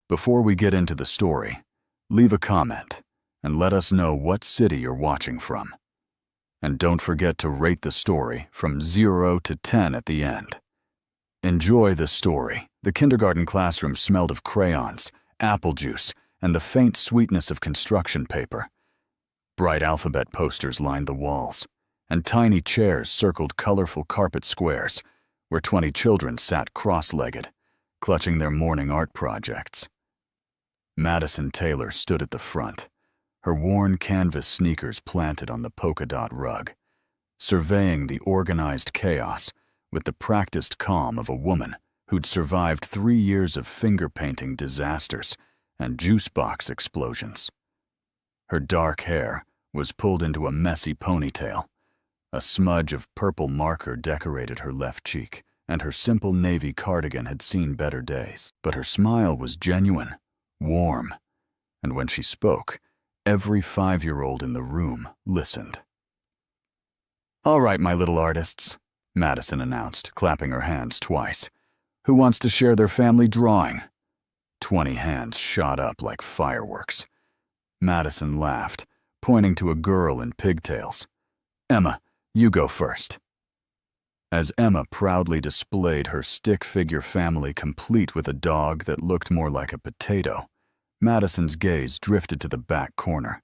Before we get into the story, leave a comment and let us know what city you're watching from. And don't forget to rate the story from 0 to 10 at the end. Enjoy the story. The kindergarten classroom smelled of crayons, apple juice, and the faint sweetness of construction paper. Bright alphabet posters lined the walls, and tiny chairs circled colorful carpet squares where 20 children sat cross-legged, clutching their morning art projects. Madison Taylor stood at the front, her worn canvas sneakers planted on the polka-dot rug, surveying the organized chaos with the practiced calm of a woman who'd survived 3 years of finger-painting disasters and juice box explosions. Her dark hair was pulled into a messy ponytail. A smudge of purple marker decorated her left cheek, and her simple navy cardigan had seen better days. But her smile was genuine, warm, and when she spoke, every 5-year-old in the room listened. "All right, my little artists," Madison announced, clapping her hands twice. "Who wants to share their family drawing?" 20 hands shot up like fireworks. Madison laughed, pointing to a girl in pigtails. "Emma, you go first." As Emma proudly displayed her stick-figure family complete with a dog that looked more like a potato, Madison's gaze drifted to the back corner.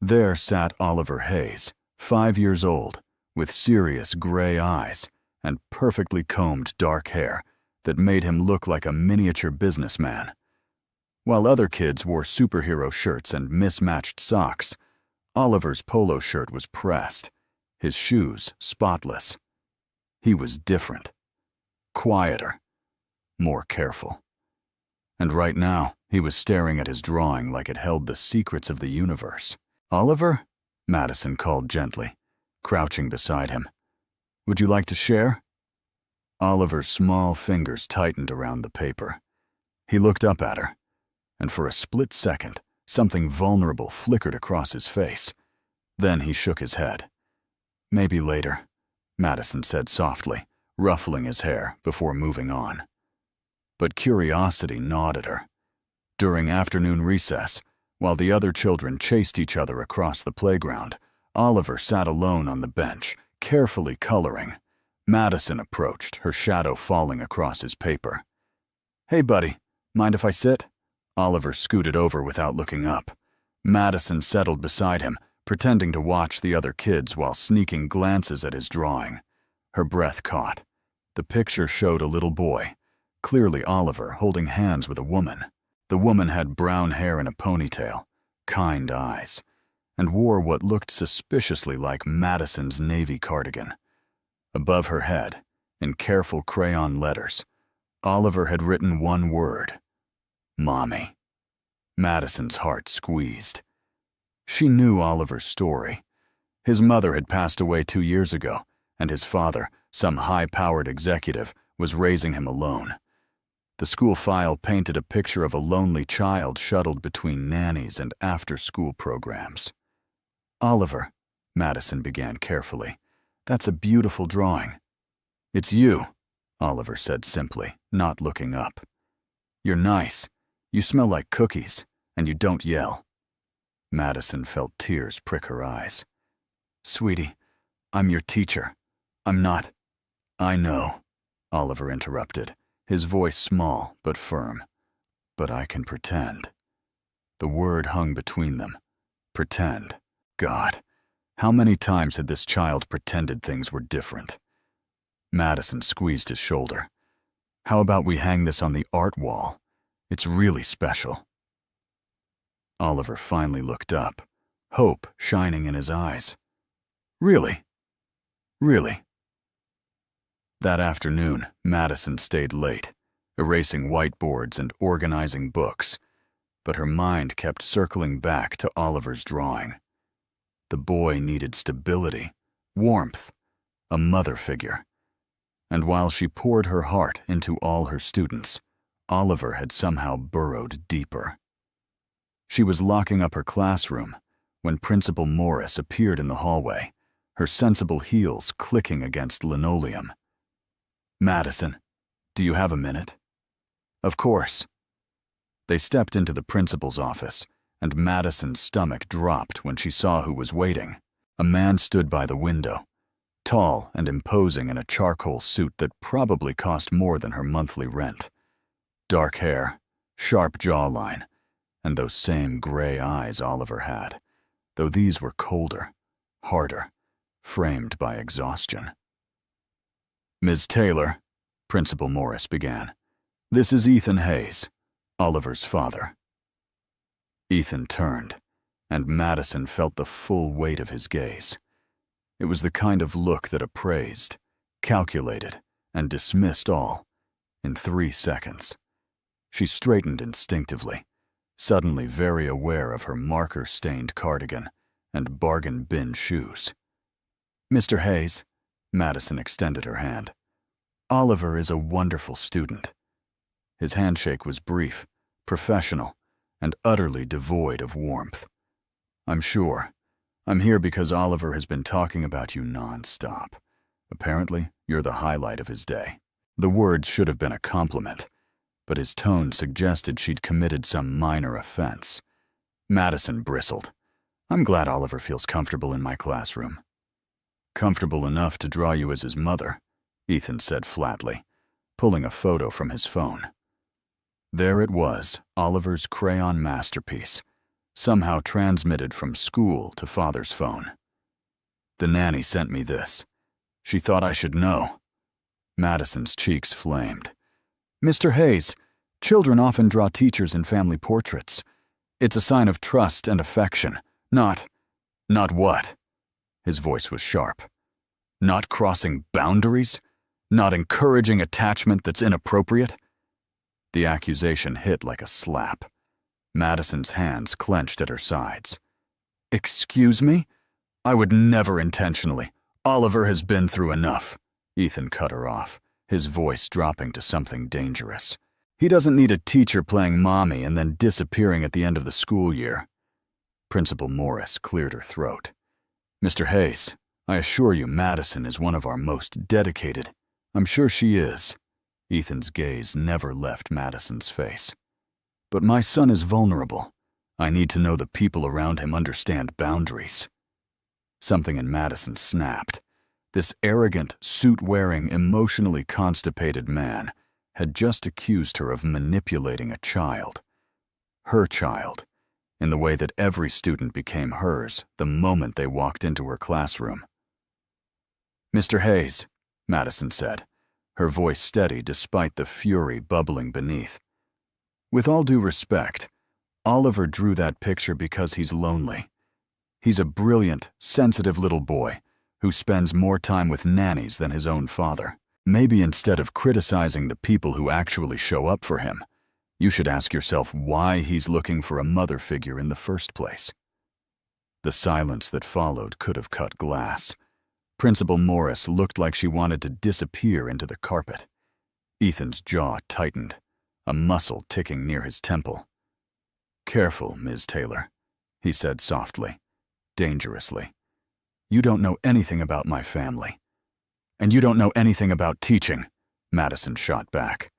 There sat Oliver Hayes, 5 years old, with serious gray eyes and perfectly combed dark hair that made him look like a miniature businessman. While other kids wore superhero shirts and mismatched socks, Oliver's polo shirt was pressed, his shoes spotless. He was different, quieter, more careful. And right now, he was staring at his drawing like it held the secrets of the universe. "Oliver?" Madison called gently, crouching beside him. "Would you like to share?" Oliver's small fingers tightened around the paper. He looked up at her, and for a split second, something vulnerable flickered across his face. Then he shook his head. "Maybe later," Madison said softly, ruffling his hair before moving on. But curiosity gnawed at her. During afternoon recess, while the other children chased each other across the playground, Oliver sat alone on the bench, carefully coloring. Madison approached, her shadow falling across his paper. "Hey, buddy, mind if I sit?" Oliver scooted over without looking up. Madison settled beside him, pretending to watch the other kids while sneaking glances at his drawing. Her breath caught. The picture showed a little boy, clearly Oliver, holding hands with a woman. The woman had brown hair in a ponytail, kind eyes, and wore what looked suspiciously like Madison's navy cardigan. Above her head, in careful crayon letters, Oliver had written one word: Mommy. Madison's heart squeezed. She knew Oliver's story. His mother had passed away 2 years ago, and his father, some high-powered executive, was raising him alone. The school file painted a picture of a lonely child shuttled between nannies and after-school programs. "Oliver," Madison began carefully, "that's a beautiful drawing." "It's you," Oliver said simply, not looking up. "You're nice. You smell like cookies, and you don't yell." Madison felt tears prick her eyes. "Sweetie, I'm your teacher. I'm not—" "I know," Oliver interrupted, his voice small but firm. "But I can pretend." The word hung between them. Pretend. God, how many times had this child pretended things were different? Madison squeezed his shoulder. "How about we hang this on the art wall? It's really special." Oliver finally looked up, hope shining in his eyes. "Really? Really?" That afternoon, Madison stayed late, erasing whiteboards and organizing books, but her mind kept circling back to Oliver's drawing. The boy needed stability, warmth, a mother figure. And while she poured her heart into all her students, Oliver had somehow burrowed deeper. She was locking up her classroom when Principal Morris appeared in the hallway, her sensible heels clicking against linoleum. "Madison, do you have a minute?" "Of course." They stepped into the principal's office, and Madison's stomach dropped when she saw who was waiting. A man stood by the window, tall and imposing in a charcoal suit that probably cost more than her monthly rent. Dark hair, sharp jawline, and those same gray eyes Oliver had, though these were colder, harder, framed by exhaustion. "Ms. Taylor," Principal Morris began, "this is Ethan Hayes, Oliver's father." Ethan turned, and Madison felt the full weight of his gaze. It was the kind of look that appraised, calculated, and dismissed all in 3 seconds. She straightened instinctively, suddenly very aware of her marker-stained cardigan and bargain bin shoes. "Mr. Hayes," Madison extended her hand. "Oliver is a wonderful student." His handshake was brief, professional, and utterly devoid of warmth. "I'm sure. I'm here because Oliver has been talking about you non-stop. Apparently, you're the highlight of his day." The words should have been a compliment, but his tone suggested she'd committed some minor offense. Madison bristled. "I'm glad Oliver feels comfortable in my classroom." "Comfortable enough to draw you as his mother," Ethan said flatly, pulling a photo from his phone. There it was, Oliver's crayon masterpiece, somehow transmitted from school to father's phone. "The nanny sent me this. She thought I should know." Madison's cheeks flamed. "Mr. Hayes, children often draw teachers in family portraits. It's a sign of trust and affection, not..." "Not what?" His voice was sharp. "Not crossing boundaries? Not encouraging attachment that's inappropriate?" The accusation hit like a slap. Madison's hands clenched at her sides. "Excuse me? I would never intentionally. Oliver has been through enough." Ethan cut her off, his voice dropping to something dangerous. "He doesn't need a teacher playing mommy and then disappearing at the end of the school year." Principal Morris cleared her throat. "Mr. Hayes, I assure you Madison is one of our most dedicated." "I'm sure she is." Ethan's gaze never left Madison's face. "But my son is vulnerable. I need to know the people around him understand boundaries." Something in Madison snapped. This arrogant, suit-wearing, emotionally constipated man had just accused her of manipulating a child. Her child, in the way that every student became hers the moment they walked into her classroom. "Mr. Hayes," Madison said, her voice steady despite the fury bubbling beneath. "With all due respect, Oliver drew that picture because he's lonely. He's a brilliant, sensitive little boy who spends more time with nannies than his own father. Maybe instead of criticizing the people who actually show up for him, you should ask yourself why he's looking for a mother figure in the first place." The silence that followed could have cut glass. Principal Morris looked like she wanted to disappear into the carpet. Ethan's jaw tightened, a muscle ticking near his temple. "Careful, Ms. Taylor," he said softly, dangerously. "You don't know anything about my family. And you don't know anything about teaching," Madison shot back.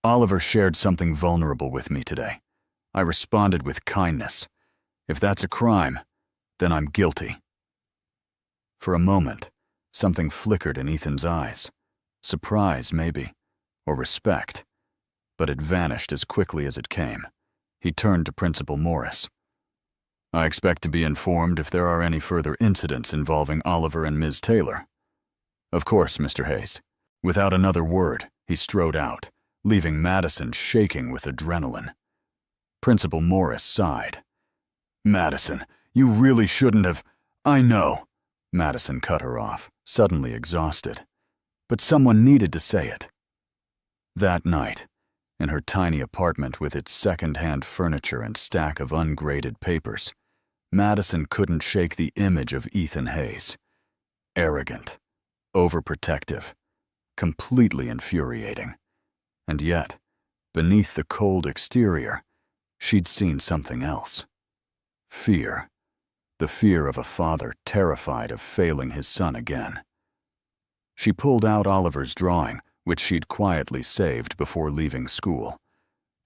"Oliver shared something vulnerable with me today. I responded with kindness. If that's a crime, then I'm guilty." For a moment, something flickered in Ethan's eyes. Surprise, maybe, or respect. But it vanished as quickly as it came. He turned to Principal Morris. "I expect to be informed if there are any further incidents involving Oliver and Ms. Taylor." "Of course, Mr. Hayes." Without another word, he strode out, leaving Madison shaking with adrenaline. Principal Morris sighed. "Madison, you really shouldn't have..." "I know," Madison cut her off, suddenly exhausted. But someone needed to say it. That night, in her tiny apartment with its second-hand furniture and stack of ungraded papers, Madison couldn't shake the image of Ethan Hayes. Arrogant, overprotective, completely infuriating. And yet, beneath the cold exterior, she'd seen something else. Fear. The fear of a father terrified of failing his son again. She pulled out Oliver's drawing, which she'd quietly saved before leaving school.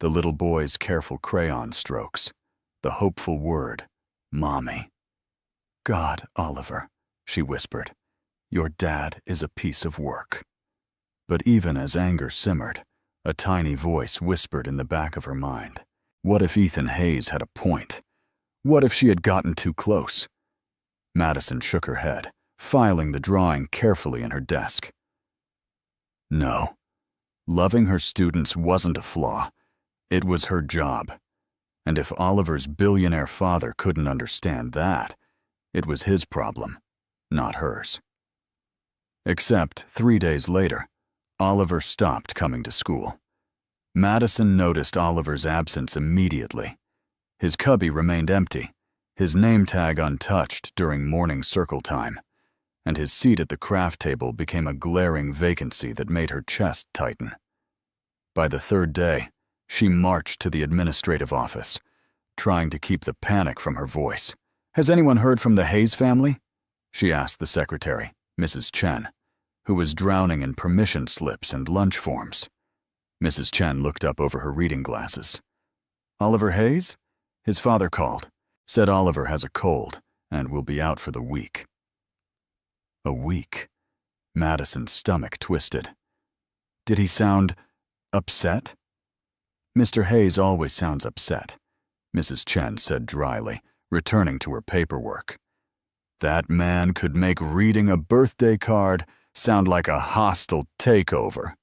the little boy's careful crayon strokes, the hopeful word, Mommy. God, Oliver, she whispered, your dad is a piece of work. But even as anger simmered, a tiny voice whispered in the back of her mind. What if Ethan Hayes had a point? What if she had gotten too close? Madison shook her head, filing the drawing carefully in her desk. No, loving her students wasn't a flaw. It was her job. And if Oliver's billionaire father couldn't understand that, it was his problem, not hers. Except 3 days later, Oliver stopped coming to school. Madison noticed Oliver's absence immediately. His cubby remained empty, his name tag untouched during morning circle time, and his seat at the craft table became a glaring vacancy that made her chest tighten. By the third day, she marched to the administrative office, trying to keep the panic from her voice. Has anyone heard from the Hayes family? She asked the secretary, Mrs. Chen, who was drowning in permission slips and lunch forms. Mrs. Chen looked up over her reading glasses. Oliver Hayes? His father called, said Oliver has a cold and will be out for the week. A week? Madison's stomach twisted. Did he sound upset? Mr. Hayes always sounds upset, Mrs. Chen said dryly, returning to her paperwork. That man could make reading a birthday card sound like a hostile takeover.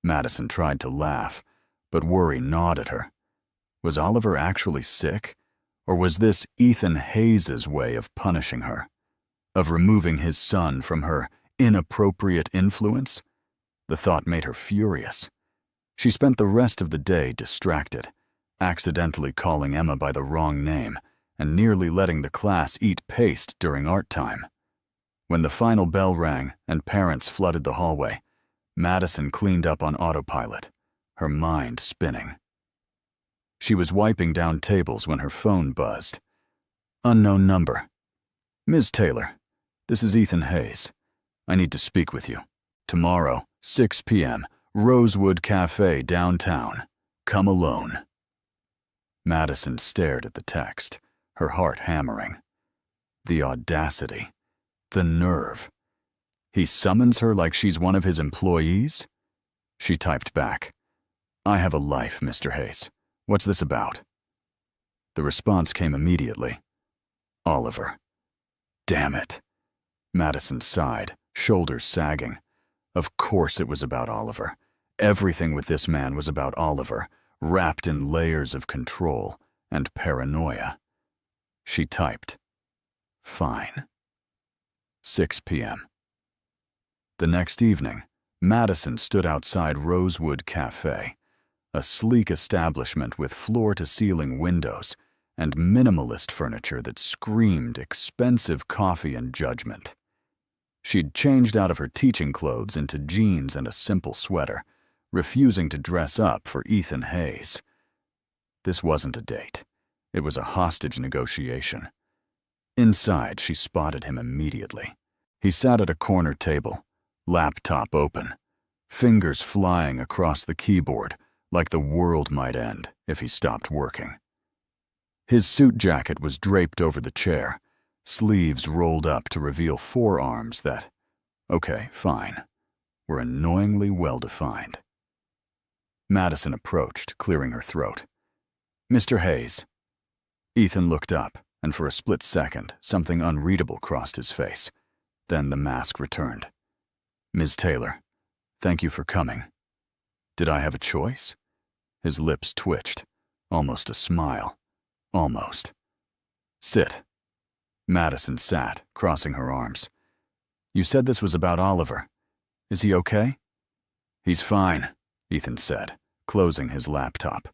Madison tried to laugh, but worry gnawed at her. Was Oliver actually sick? Or was this Ethan Hayes' way of punishing her? Of removing his son from her inappropriate influence? The thought made her furious. She spent the rest of the day distracted, accidentally calling Emma by the wrong name and nearly letting the class eat paste during art time. When the final bell rang and parents flooded the hallway, Madison cleaned up on autopilot, her mind spinning. She was wiping down tables when her phone buzzed. Unknown number. Ms. Taylor, this is Ethan Hayes. I need to speak with you. Tomorrow, 6 p.m., Rosewood Cafe downtown. Come alone. Madison stared at the text, her heart hammering. The audacity. The nerve. He summons her like she's one of his employees? She typed back. I have a life, Mr. Hayes. What's this about? The response came immediately. Oliver. Damn it. Madison sighed, shoulders sagging. Of course it was about Oliver. Everything with this man was about Oliver, wrapped in layers of control and paranoia. She typed. Fine. 6 p.m. The next evening, Madison stood outside Rosewood Cafe, a sleek establishment with floor-to-ceiling windows and minimalist furniture that screamed expensive coffee and judgment. She'd changed out of her teaching clothes into jeans and a simple sweater, refusing to dress up for Ethan Hayes. This wasn't a date. It was a hostage negotiation. Inside, she spotted him immediately. He sat at a corner table, laptop open, fingers flying across the keyboard like the world might end if he stopped working. His suit jacket was draped over the chair, sleeves rolled up to reveal forearms that, okay, fine, were annoyingly well-defined. Madison approached, clearing her throat. Mr. Hayes. Ethan looked up, and for a split second, something unreadable crossed his face. Then the mask returned. Ms. Taylor, thank you for coming. Did I have a choice? His lips twitched, almost a smile. Almost. Sit. Madison sat, crossing her arms. You said this was about Oliver. Is he okay? He's fine, Ethan said, closing his laptop.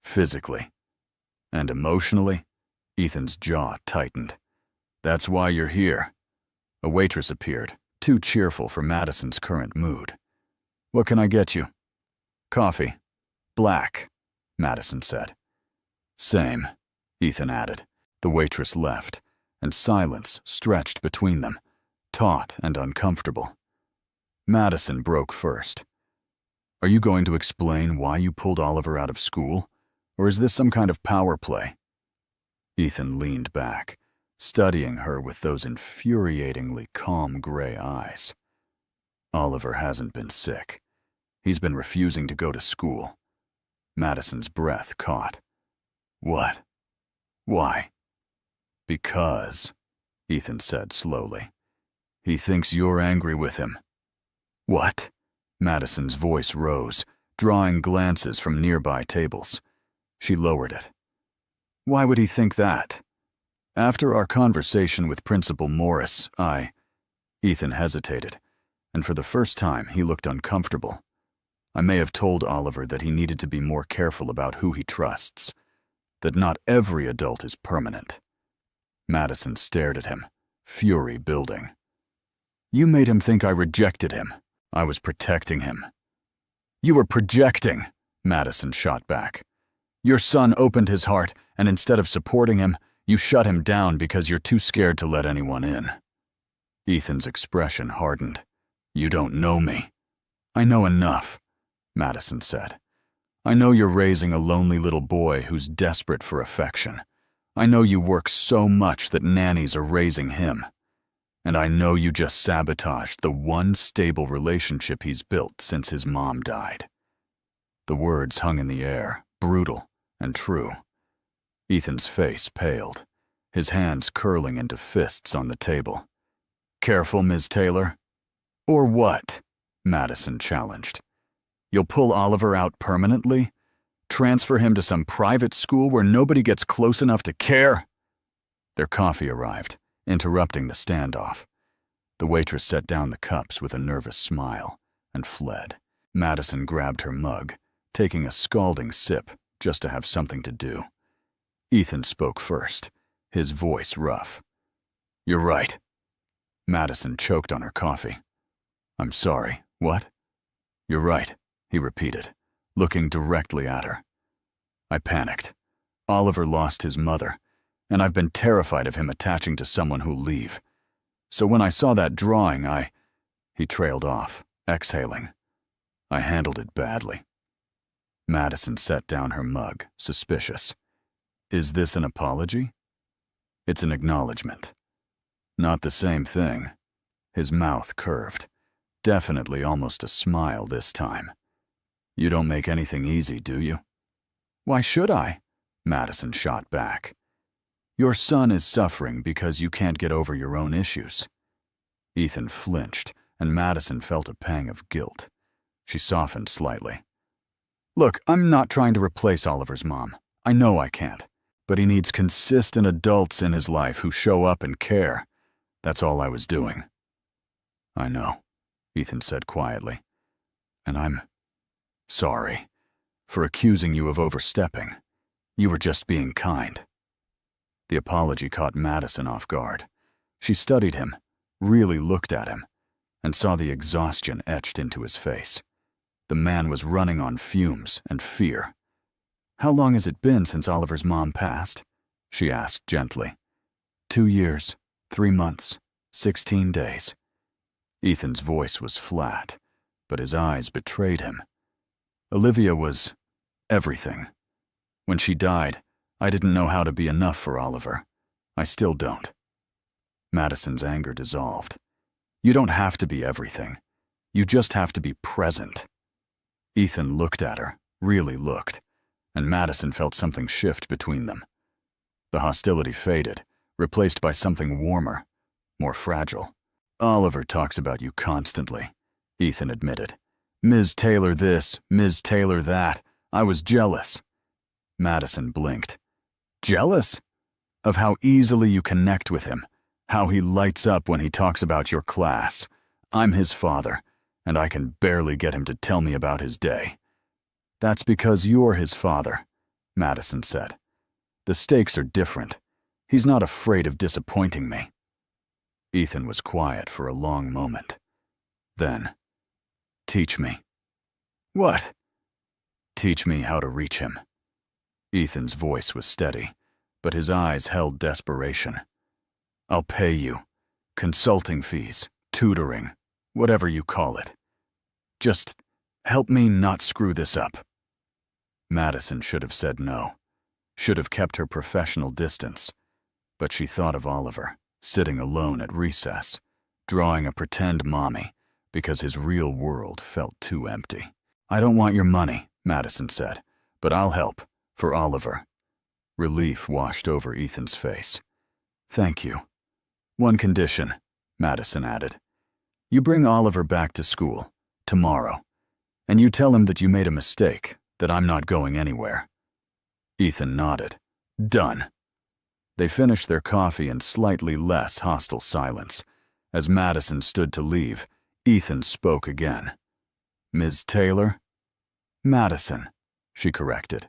Physically. And emotionally, Ethan's jaw tightened. That's why you're here. A waitress appeared, too cheerful for Madison's current mood. What can I get you? Coffee. Black, Madison said. Same, Ethan added. The waitress left, and silence stretched between them, taut and uncomfortable. Madison broke first. Are you going to explain why you pulled Oliver out of school? Or is this some kind of power play? Ethan leaned back, studying her with those infuriatingly calm gray eyes. Oliver hasn't been sick. He's been refusing to go to school. Madison's breath caught. What? Why? Because, Ethan said slowly. He thinks you're angry with him. What? Madison's voice rose, drawing glances from nearby tables. She lowered it. Why would he think that? After our conversation with Principal Morris, Ethan hesitated, and for the first time he looked uncomfortable. I may have told Oliver that he needed to be more careful about who he trusts, that not every adult is permanent. Madison stared at him, fury building. You made him think I rejected him. I was protecting him. You were projecting, Madison shot back. Your son opened his heart, and instead of supporting him, you shut him down because you're too scared to let anyone in. Ethan's expression hardened. You don't know me. I know enough, Madison said. I know you're raising a lonely little boy who's desperate for affection. I know you work so much that nannies are raising him. And I know you just sabotaged the one stable relationship he's built since his mom died. The words hung in the air, brutal and true. Ethan's face paled, his hands curling into fists on the table. Careful, Ms. Taylor. Or what? Madison challenged. You'll pull Oliver out permanently? Transfer him to some private school where nobody gets close enough to care? Their coffee arrived, interrupting the standoff. The waitress set down the cups with a nervous smile and fled. Madison grabbed her mug, taking a scalding sip just to have something to do. Ethan spoke first, his voice rough. You're right. Madison choked on her coffee. I'm sorry, what? You're right, he repeated, looking directly at her. I panicked. Oliver lost his mother, and I've been terrified of him attaching to someone who'll leave. So when I saw that drawing, He trailed off, exhaling. I handled it badly. Madison set down her mug, suspicious. Is this an apology? It's an acknowledgement. Not the same thing. His mouth curved. Definitely almost a smile this time. You don't make anything easy, do you? Why should I? Madison shot back. Your son is suffering because you can't get over your own issues. Ethan flinched, and Madison felt a pang of guilt. She softened slightly. Look, I'm not trying to replace Oliver's mom. I know I can't. But he needs consistent adults in his life who show up and care. That's all I was doing. I know, Ethan said quietly. And I'm sorry for accusing you of overstepping. You were just being kind. The apology caught Madison off guard. She studied him, really looked at him, and saw the exhaustion etched into his face. The man was running on fumes and fear. How long has it been since Oliver's mom passed? She asked gently. 2 years, 3 months, 16 days. Ethan's voice was flat, but his eyes betrayed him. Olivia was everything. When she died, I didn't know how to be enough for Oliver. I still don't. Madison's anger dissolved. You don't have to be everything. You just have to be present. Ethan looked at her, really looked, and Madison felt something shift between them. The hostility faded, replaced by something warmer, more fragile. Oliver talks about you constantly, Ethan admitted. Ms. Taylor this, Ms. Taylor that. I was jealous. Madison blinked. Jealous? Of how easily you connect with him, how he lights up when he talks about your class. I'm his father, and I can barely get him to tell me about his day. That's because you're his father, Madison said. The stakes are different. He's not afraid of disappointing me. Ethan was quiet for a long moment. Then, teach me. What? Teach me how to reach him. Ethan's voice was steady, but his eyes held desperation. I'll pay you. Consulting fees, tutoring, whatever you call it. Just Help me not screw this up." Madison should have said no, should have kept her professional distance, but she thought of Oliver, sitting alone at recess, drawing a pretend mommy because his real world felt too empty. "I don't want your money," Madison said, "but I'll help, for Oliver." Relief washed over Ethan's face. "Thank you. One condition," Madison added. "You bring Oliver back to school, tomorrow, and you tell him that you made a mistake, that I'm not going anywhere." Ethan nodded. "Done." They finished their coffee in slightly less hostile silence. As Madison stood to leave, Ethan spoke again. "Ms. Taylor?" "Madison," she corrected.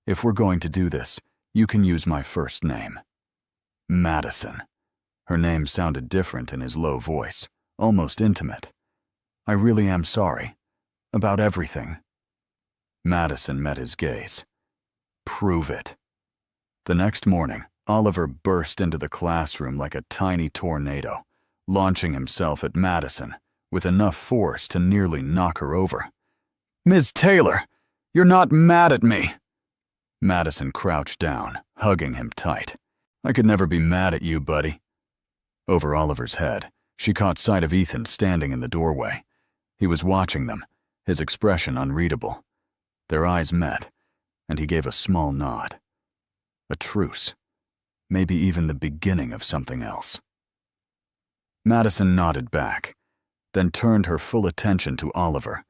"If we're going to do this, you can use my first name." Madison. Her name sounded different in his low voice, almost intimate. "I really am sorry. About everything." Madison met his gaze. "Prove it." The next morning, Oliver burst into the classroom like a tiny tornado, launching himself at Madison with enough force to nearly knock her over. "Ms. Taylor, you're not mad at me!" Madison crouched down, hugging him tight. "I could never be mad at you, buddy." Over Oliver's head, she caught sight of Ethan standing in the doorway. He was watching them, his expression unreadable. Their eyes met, and he gave a small nod. A truce. Maybe even the beginning of something else. Madison nodded back, then turned her full attention to Oliver,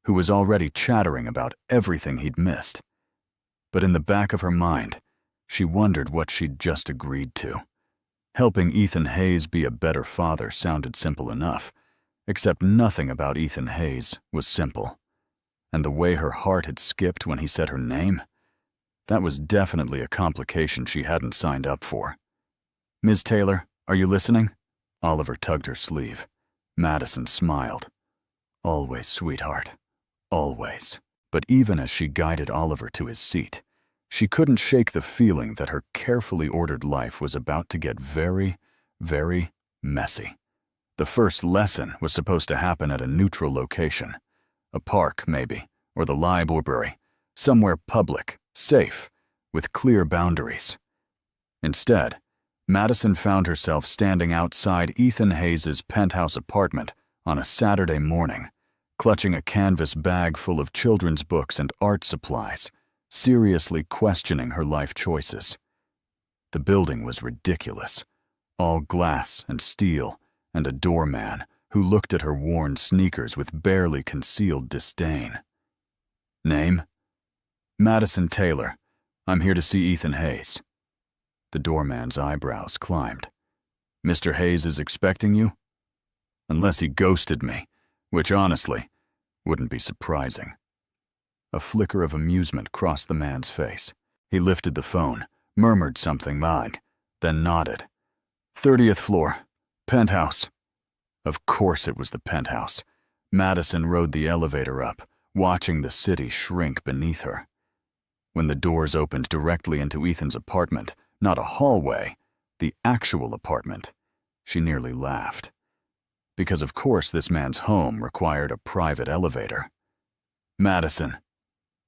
who was already chattering about everything he'd missed. But in the back of her mind, she wondered what she'd just agreed to. Helping Ethan Hayes be a better father sounded simple enough, except nothing about Ethan Hayes was simple. And the way her heart had skipped when he said her name, that was definitely a complication she hadn't signed up for. "Ms. Taylor, are you listening?" Oliver tugged her sleeve. Madison smiled. "Always, sweetheart. Always." But even as she guided Oliver to his seat, she couldn't shake the feeling that her carefully ordered life was about to get very, very messy. The first lesson was supposed to happen at a neutral location. A park, maybe, or the library, somewhere public, safe, with clear boundaries. Instead, Madison found herself standing outside Ethan Hayes' penthouse apartment on a Saturday morning, clutching a canvas bag full of children's books and art supplies, seriously questioning her life choices. The building was ridiculous, all glass and steel, and a doorman who looked at her worn sneakers with barely concealed disdain. "Name?" "Madison Taylor. I'm here to see Ethan Hayes." The doorman's eyebrows climbed. "Mr. Hayes is expecting you?" "Unless he ghosted me, which honestly wouldn't be surprising." A flicker of amusement crossed the man's face. He lifted the phone, murmured something vague, then nodded. 30th floor, penthouse." Of course it was the penthouse. Madison rode the elevator up, watching the city shrink beneath her. When the doors opened directly into Ethan's apartment, not a hallway, the actual apartment, she nearly laughed. Because of course this man's home required a private elevator. "Madison."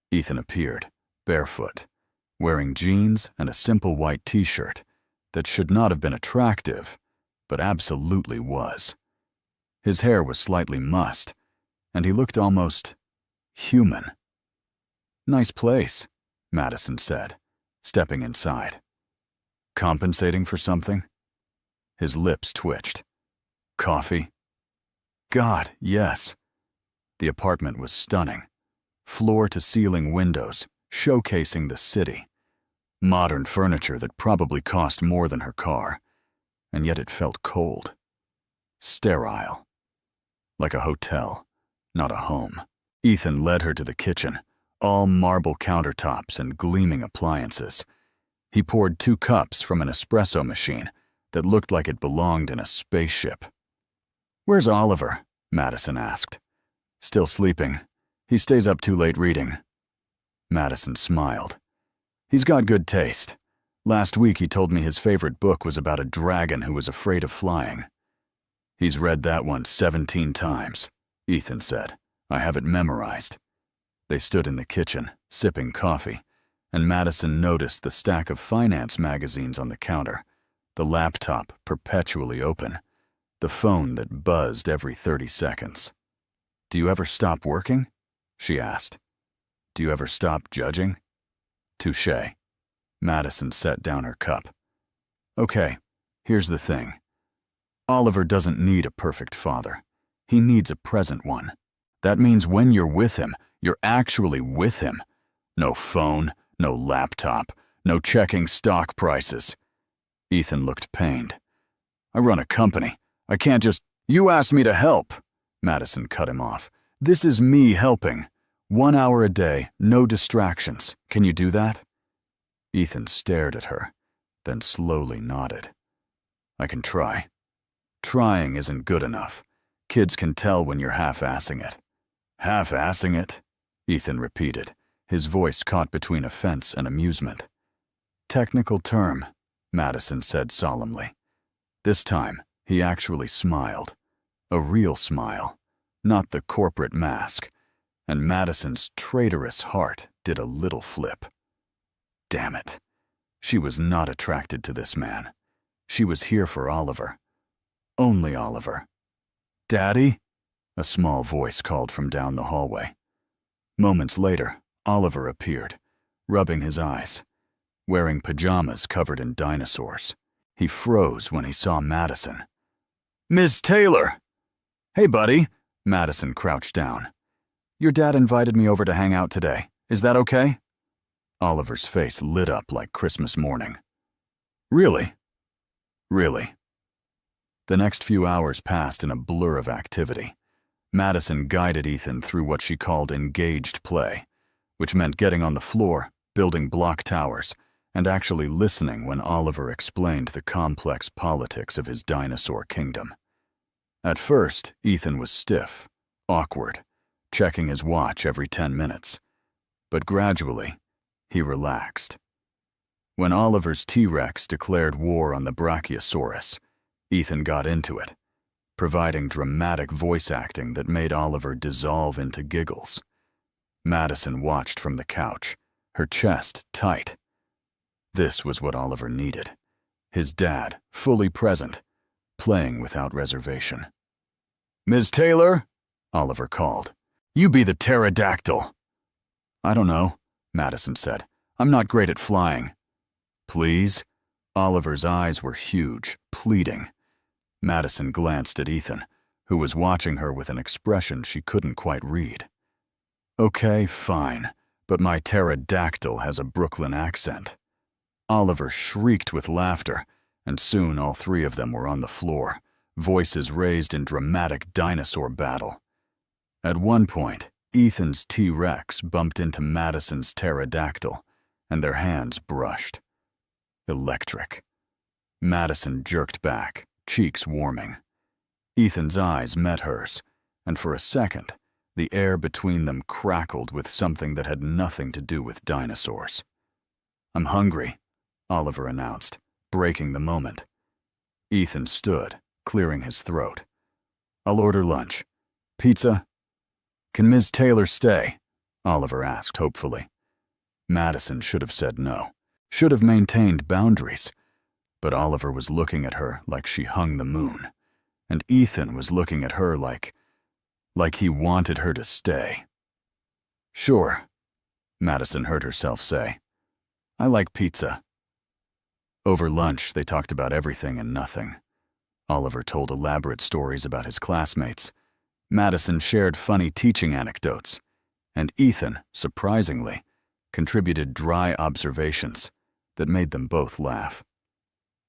Ethan appeared, barefoot, wearing jeans and a simple white t-shirt that should not have been attractive, but absolutely was. His hair was slightly mussed, and he looked almost human. "Nice place," Madison said, stepping inside. "Compensating for something?" His lips twitched. "Coffee?" "God, yes." The apartment was stunning. Floor-to-ceiling windows, showcasing the city. Modern furniture that probably cost more than her car, and yet it felt cold. Sterile. Like a hotel, not a home. Ethan led her to the kitchen, all marble countertops and gleaming appliances. He poured 2 cups from an espresso machine that looked like it belonged in a spaceship. "Where's Oliver?" Madison asked. "Still sleeping. He stays up too late reading." Madison smiled. "He's got good taste. Last week he told me his favorite book was about a dragon who was afraid of flying." "He's read that one 17 times, Ethan said, I have it memorized." They stood in the kitchen, sipping coffee, and Madison noticed the stack of finance magazines on the counter, the laptop perpetually open, the phone that buzzed every 30 seconds. "Do you ever stop working?" she asked. "Do you ever stop judging?" "Touché." Madison set down her cup. "Okay, here's the thing. Oliver doesn't need a perfect father. He needs a present one. That means when you're with him, you're actually with him. No phone, no laptop, no checking stock prices." Ethan looked pained. "I run a company. I can't just—" "You asked me to help," Madison cut him off. "This is me helping. 1 hour a day, no distractions. Can you do that?" Ethan stared at her, then slowly nodded. "I can try." "Trying isn't good enough. Kids can tell when you're half-assing it." "Half-assing it?" Ethan repeated, his voice caught between offense and amusement. "Technical term," Madison said solemnly. This time, he actually smiled. A real smile, not the corporate mask, and Madison's traitorous heart did a little flip. Damn it. She was not attracted to this man. She was here for Oliver. Only Oliver. "Daddy?" a small voice called from down the hallway. Moments later, Oliver appeared, rubbing his eyes, wearing pajamas covered in dinosaurs. He froze when he saw Madison. "Miss Taylor!" "Hey, buddy," Madison crouched down. "Your dad invited me over to hang out today. Is that okay?" Oliver's face lit up like Christmas morning. "Really?" "Really." The next few hours passed in a blur of activity. Madison guided Ethan through what she called engaged play, which meant getting on the floor, building block towers, and actually listening when Oliver explained the complex politics of his dinosaur kingdom. At first, Ethan was stiff, awkward, checking his watch every 10 minutes. But gradually, he relaxed. When Oliver's T-Rex declared war on the Brachiosaurus, Ethan got into it, providing dramatic voice acting that made Oliver dissolve into giggles. Madison watched from the couch, her chest tight. This was what Oliver needed. His dad, fully present, playing without reservation. "Ms. Taylor," Oliver called. "You be the pterodactyl." "I don't know," Madison said. "I'm not great at flying." "Please?" Oliver's eyes were huge, pleading. Madison glanced at Ethan, who was watching her with an expression she couldn't quite read. "Okay, fine, but my pterodactyl has a Brooklyn accent." Oliver shrieked with laughter, and soon all three of them were on the floor, voices raised in dramatic dinosaur battle. At one point, Ethan's T-Rex bumped into Madison's pterodactyl, and their hands brushed. Electric. Madison jerked back, cheeks warming. Ethan's eyes met hers, and for a second, the air between them crackled with something that had nothing to do with dinosaurs. "I'm hungry," Oliver announced, breaking the moment. Ethan stood, clearing his throat. "I'll order lunch. Pizza?" "Can Ms. Taylor stay?" Oliver asked hopefully. Madison should have said no, should have maintained boundaries. But Oliver was looking at her like she hung the moon, and Ethan was looking at her like he wanted her to stay. "Sure," Madison heard herself say. "I like pizza." Over lunch, they talked about everything and nothing. Oliver told elaborate stories about his classmates. Madison shared funny teaching anecdotes, and Ethan, surprisingly, contributed dry observations that made them both laugh.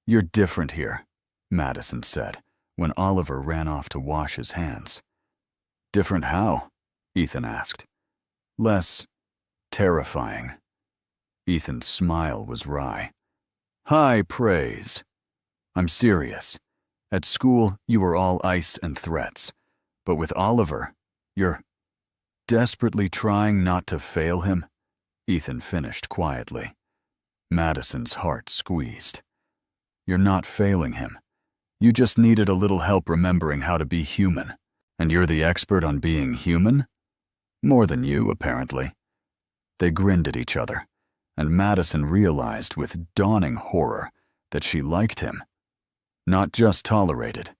"You're different here," Madison said, when Oliver ran off to wash his hands. "Different how?" Ethan asked. "Less terrifying." Ethan's smile was wry. "High praise. I'm serious. At school, you were all ice and threats. But with Oliver, you're desperately trying not to fail him," Ethan finished quietly. Madison's heart squeezed. "You're not failing him. You just needed a little help remembering how to be human. And you're the expert on being human?" More than you, apparently. They grinned at each other, and Madison realized with dawning horror that she liked him. Not just tolerated,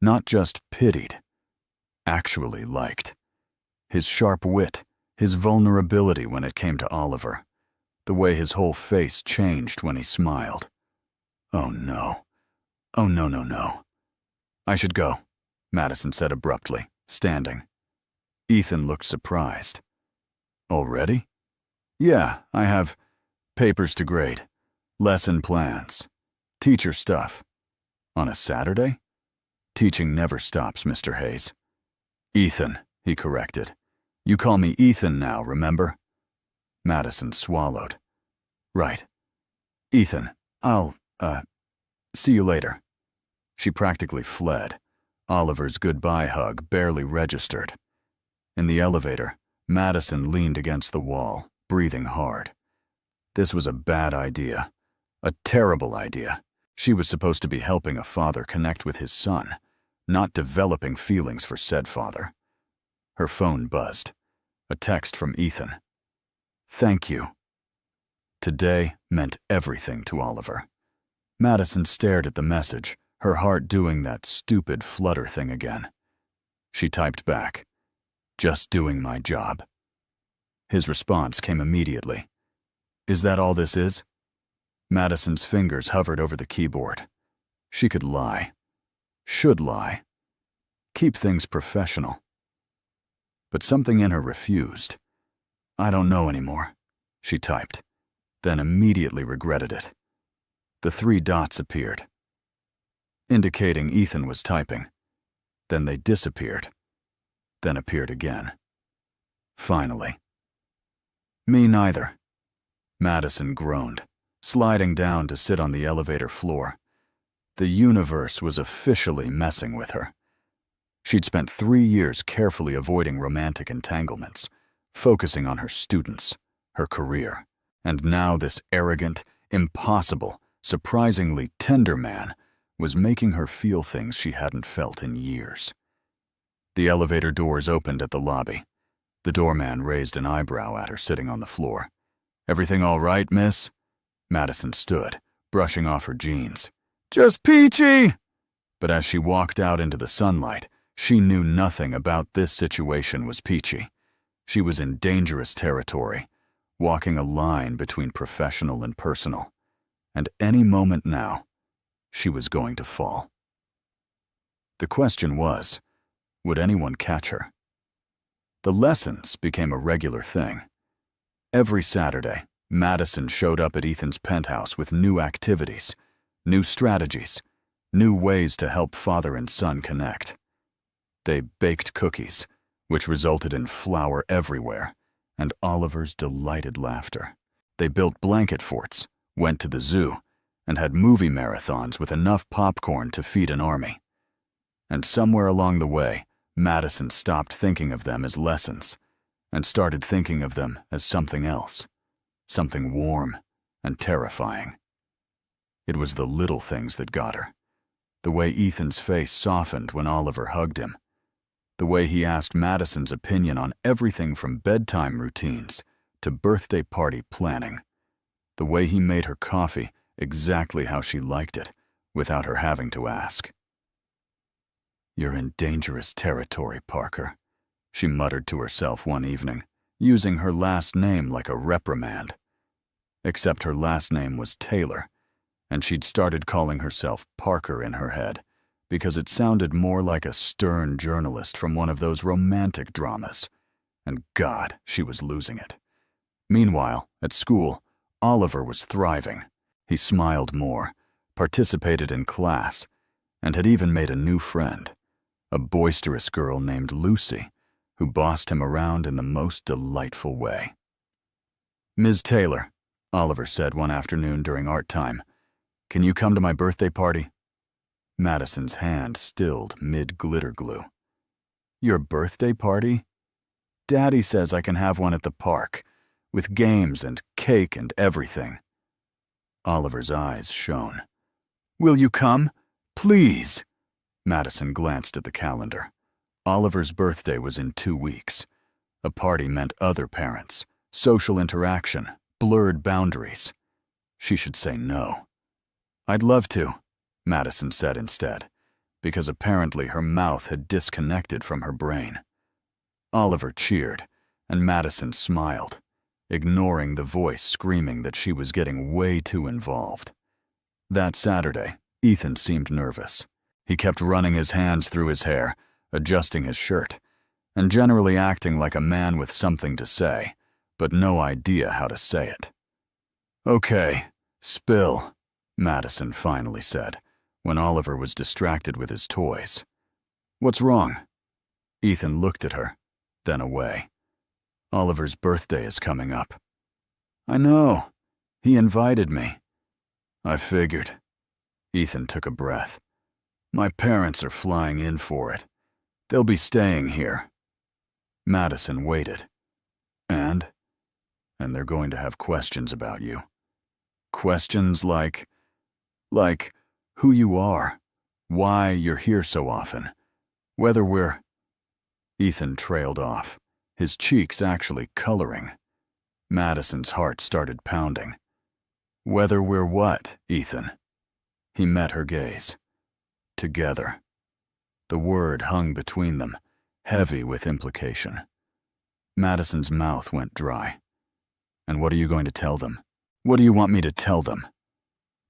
not just pitied, actually liked. His sharp wit, his vulnerability when it came to Oliver, the way his whole face changed when he smiled. Oh no. Oh no, no, no. I should go, Madison said abruptly, standing. Ethan looked surprised. Already? Yeah, I have papers to grade, lesson plans, teacher stuff. On a Saturday? Teaching never stops, Mr. Hayes. Ethan, he corrected. You call me Ethan now, remember? Madison swallowed. Right. Ethan, I'll, see you later. She practically fled. Oliver's goodbye hug barely registered. In the elevator, Madison leaned against the wall, breathing hard. This was a bad idea. A terrible idea. She was supposed to be helping a father connect with his son, not developing feelings for said father. Her phone buzzed. A text from Ethan. Thank you. Today meant everything to Oliver. Madison stared at the message, her heart doing that stupid flutter thing again. She typed back, just doing my job. His response came immediately. Is that all this is? Madison's fingers hovered over the keyboard. She could lie. Should lie. Keep things professional. But something in her refused. I don't know anymore, she typed, then immediately regretted it. The 3 dots appeared, indicating Ethan was typing. Then they disappeared, then appeared again. Finally. Me neither. Madison groaned, sliding down to sit on the elevator floor. The universe was officially messing with her. She'd spent 3 years carefully avoiding romantic entanglements, focusing on her students, her career, and now this arrogant, impossible, surprisingly tender man was making her feel things she hadn't felt in years. The elevator doors opened at the lobby. The doorman raised an eyebrow at her sitting on the floor. Everything all right, miss? Madison stood, brushing off her jeans. Just peachy! But as she walked out into the sunlight, she knew nothing about this situation was peachy. She was in dangerous territory, walking a line between professional and personal. And any moment now, she was going to fall. The question was, would anyone catch her? The lessons became a regular thing. Every Saturday, Madison showed up at Ethan's penthouse with new activities, new strategies, new ways to help father and son connect. They baked cookies, which resulted in flour everywhere, and Oliver's delighted laughter. They built blanket forts, went to the zoo, and had movie marathons with enough popcorn to feed an army. And somewhere along the way, Madison stopped thinking of them as lessons and started thinking of them as something else, something warm and terrifying. It was the little things that got her. The way Ethan's face softened when Oliver hugged him. The way he asked Madison's opinion on everything from bedtime routines to birthday party planning. The way he made her coffee exactly how she liked it, without her having to ask. You're in dangerous territory, Parker, she muttered to herself one evening, using her last name like a reprimand. Except her last name was Taylor, and she'd started calling herself Parker in her head, because it sounded more like a stern journalist from one of those romantic dramas. And God, she was losing it. Meanwhile, at school, Oliver was thriving. He smiled more, participated in class, and had even made a new friend, a boisterous girl named Lucy, who bossed him around in the most delightful way. Ms. Taylor, Oliver said one afternoon during art time, can you come to my birthday party? Madison's hand stilled mid-glitter glue. Your birthday party? Daddy says I can have one at the park, with games and cake and everything. Oliver's eyes shone. Will you come? Please. Madison glanced at the calendar. Oliver's birthday was in 2 weeks. A party meant other parents, social interaction, blurred boundaries. She should say no. "I'd love to," Madison said instead, because apparently her mouth had disconnected from her brain. Oliver cheered, and Madison smiled, ignoring the voice screaming that she was getting way too involved. That Saturday, Ethan seemed nervous. He kept running his hands through his hair, adjusting his shirt, and generally acting like a man with something to say, but no idea how to say it. "Okay, spill," Madison finally said, when Oliver was distracted with his toys. "What's wrong?" Ethan looked at her, then away. "Oliver's birthday is coming up." "I know. He invited me." "I figured." Ethan took a breath. "My parents are flying in for it. They'll be staying here." Madison waited. And they're going to have questions about you. Questions like who you are, why you're here so often, whether we're... Ethan trailed off, his cheeks actually coloring. Madison's heart started pounding. "Whether we're what, Ethan?" He met her gaze. "Together." The word hung between them, heavy with implication. Madison's mouth went dry. "And what are you going to tell them? What do you want me to tell them?"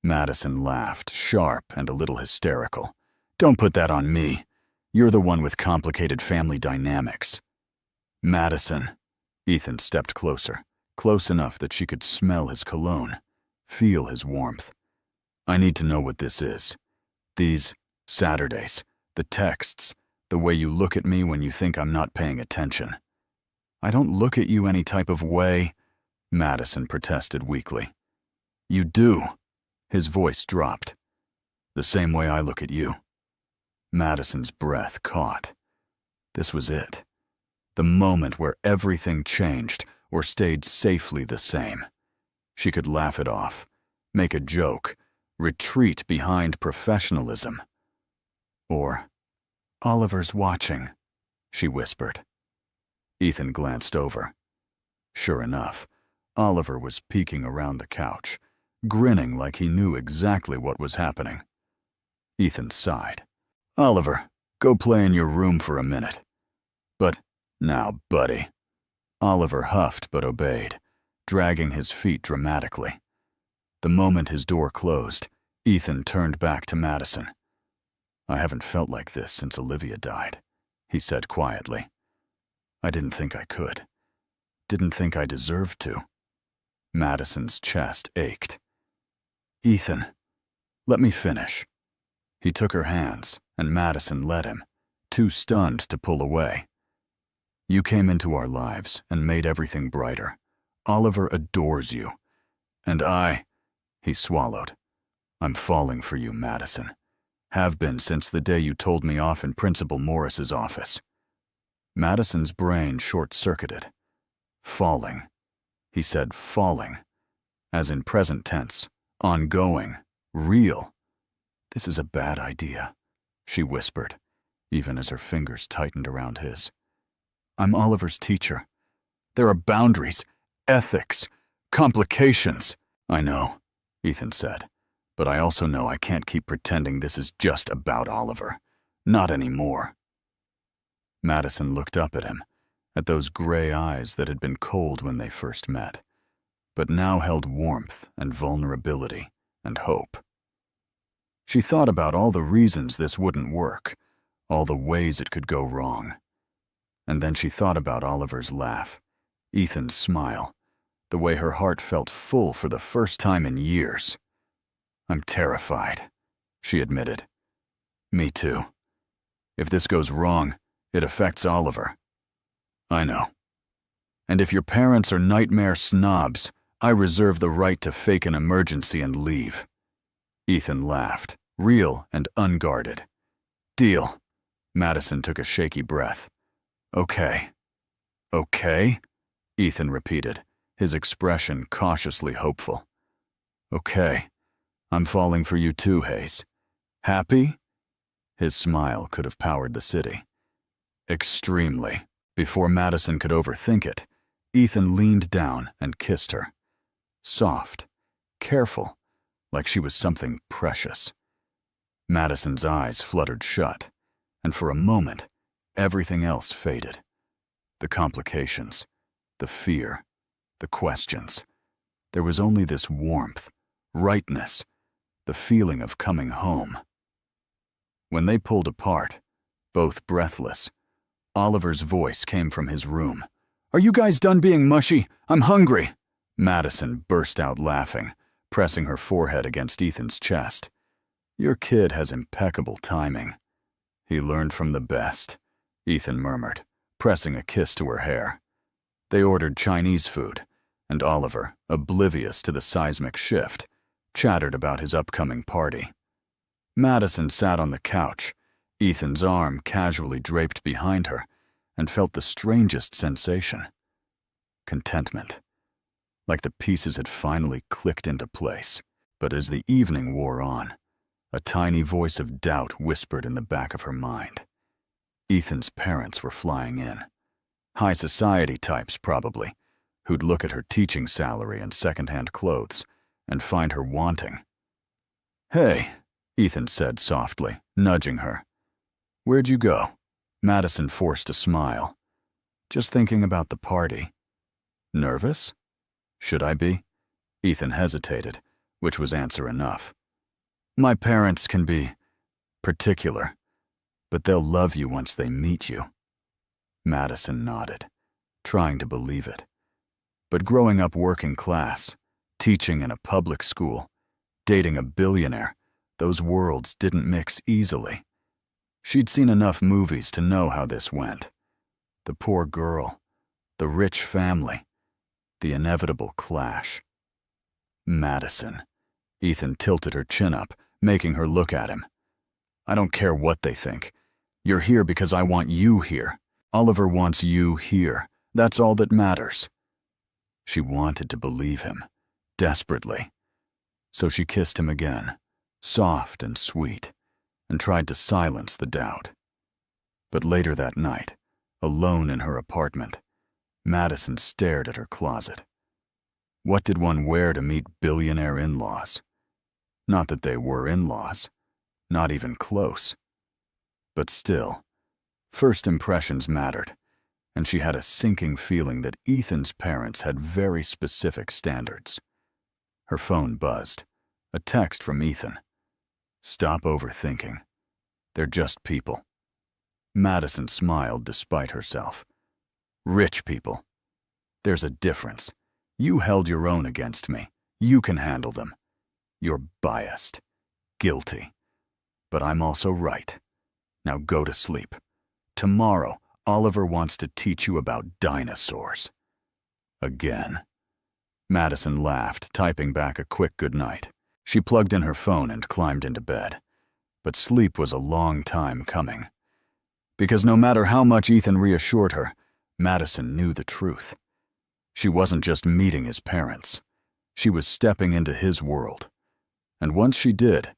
Madison laughed, sharp and a little hysterical. "Don't put that on me. You're the one with complicated family dynamics." "Madison." Ethan stepped closer, close enough that she could smell his cologne, feel his warmth. "I need to know what this is. These Saturdays, the texts, the way you look at me when you think I'm not paying attention." "I don't look at you any type of way," Madison protested weakly. "You do." His voice dropped. "The same way I look at you." Madison's breath caught. This was it. The moment where everything changed or stayed safely the same. She could laugh it off, make a joke, retreat behind professionalism. Or, "Oliver's watching," she whispered. Ethan glanced over. Sure enough, Oliver was peeking around the couch, grinning like he knew exactly what was happening. Ethan sighed. "Oliver, go play in your room for a minute." "But now, buddy." Oliver huffed but obeyed, dragging his feet dramatically. The moment his door closed, Ethan turned back to Madison. "I haven't felt like this since Olivia died," he said quietly. "I didn't think I could. Didn't think I deserved to." Madison's chest ached. "Ethan, let me finish." He took her hands, and Madison let him, too stunned to pull away. "You came into our lives and made everything brighter. Oliver adores you. And he swallowed. "I'm falling for you, Madison. Have been since the day you told me off in Principal Morris's office." Madison's brain short-circuited. "Falling." He said falling, as in present tense, ongoing, real. "This is a bad idea," she whispered, even as her fingers tightened around his. "I'm Oliver's teacher. There are boundaries, ethics, complications." "I know," Ethan said, "but I also know I can't keep pretending this is just about Oliver. Not anymore." Madison looked up at him, at those gray eyes that had been cold when they first met, but now held warmth and vulnerability and hope. She thought about all the reasons this wouldn't work, all the ways it could go wrong. And then she thought about Oliver's laugh, Ethan's smile, the way her heart felt full for the first time in years. "I'm terrified," she admitted. "Me too. If this goes wrong, it affects Oliver." "I know. And if your parents are nightmare snobs, I reserve the right to fake an emergency and leave." Ethan laughed, real and unguarded. "Deal." Madison took a shaky breath. "Okay." "Okay?" Ethan repeated, his expression cautiously hopeful. "Okay. I'm falling for you too, Hayes. Happy?" His smile could have powered the city. "Extremely," Before Madison could overthink it, Ethan leaned down and kissed her. Soft, careful, like she was something precious. Madison's eyes fluttered shut, and for a moment, everything else faded. The complications, the fear, the questions. There was only this warmth, rightness, the feeling of coming home. When they pulled apart, both breathless, Oliver's voice came from his room. "Are you guys done being mushy? I'm hungry." Madison burst out laughing, pressing her forehead against Ethan's chest. "Your kid has impeccable timing." "He learned from the best," Ethan murmured, pressing a kiss to her hair. They ordered Chinese food, and Oliver, oblivious to the seismic shift, chattered about his upcoming party. Madison sat on the couch, Ethan's arm casually draped behind her, and felt the strangest sensation. Contentment. Like the pieces had finally clicked into place. But as the evening wore on, a tiny voice of doubt whispered in the back of her mind. Ethan's parents were flying in. High society types, probably, who'd look at her teaching salary and second-hand clothes and find her wanting. "Hey," Ethan said softly, nudging her. "Where'd you go?" Madison forced a smile. "Just thinking about the party." "Nervous?" "Should I be?" Ethan hesitated, which was answer enough. "My parents can be particular, but they'll love you once they meet you." Madison nodded, trying to believe it. But growing up working class, teaching in a public school, dating a billionaire, those worlds didn't mix easily. She'd seen enough movies to know how this went. The poor girl, the rich family, the inevitable clash. Madison. Ethan tilted her chin up, making her look at him. "I don't care what they think. You're here because I want you here. Oliver wants you here. That's all that matters." She wanted to believe him, desperately. So she kissed him again, soft and sweet, and tried to silence the doubt. But later that night, alone in her apartment, Madison stared at her closet. What did one wear to meet billionaire in-laws? Not that they were in-laws, not even close. But still, first impressions mattered, and she had a sinking feeling that Ethan's parents had very specific standards. Her phone buzzed, a text from Ethan. "Stop overthinking. They're just people." Madison smiled despite herself. "Rich people. There's a difference. You held your own against me. You can handle them. You're biased, guilty. But I'm also right. Now go to sleep. Tomorrow, Oliver wants to teach you about dinosaurs." Again. Madison laughed, typing back a quick goodnight. She plugged in her phone and climbed into bed. But sleep was a long time coming. Because no matter how much Ethan reassured her, Madison knew the truth. She wasn't just meeting his parents. She was stepping into his world. And once she did,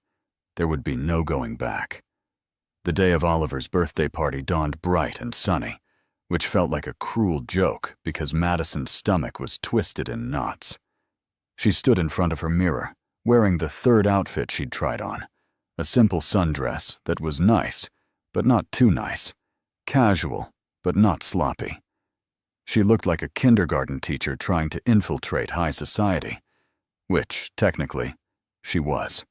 there would be no going back. The day of Oliver's birthday party dawned bright and sunny, which felt like a cruel joke because Madison's stomach was twisted in knots. She stood in front of her mirror, wearing the third outfit she'd tried on, a simple sundress that was nice, but not too nice, casual, but not sloppy. She looked like a kindergarten teacher trying to infiltrate high society, which, technically, she was.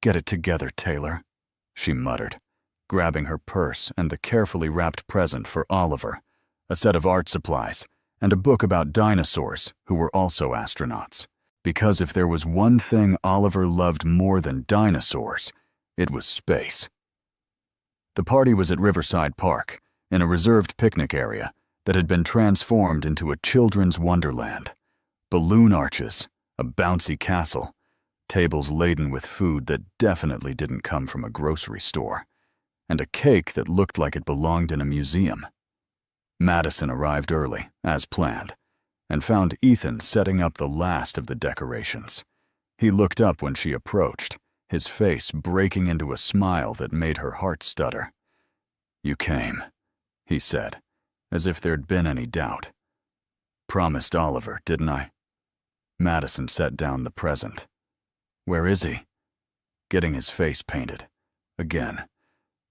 "Get it together, Taylor," she muttered, grabbing her purse and the carefully wrapped present for Oliver, a set of art supplies, and a book about dinosaurs who were also astronauts. Because if there was one thing Oliver loved more than dinosaurs, it was space. The party was at Riverside Park, in a reserved picnic area that had been transformed into a children's wonderland. Balloon arches, a bouncy castle, tables laden with food that definitely didn't come from a grocery store, and a cake that looked like it belonged in a museum. Madison arrived early, as planned, and found Ethan setting up the last of the decorations. He looked up when she approached, his face breaking into a smile that made her heart stutter. "You came," he said, as if there'd been any doubt. Promised Oliver, didn't I? Madison set down the present. Where is he? Getting his face painted. Again.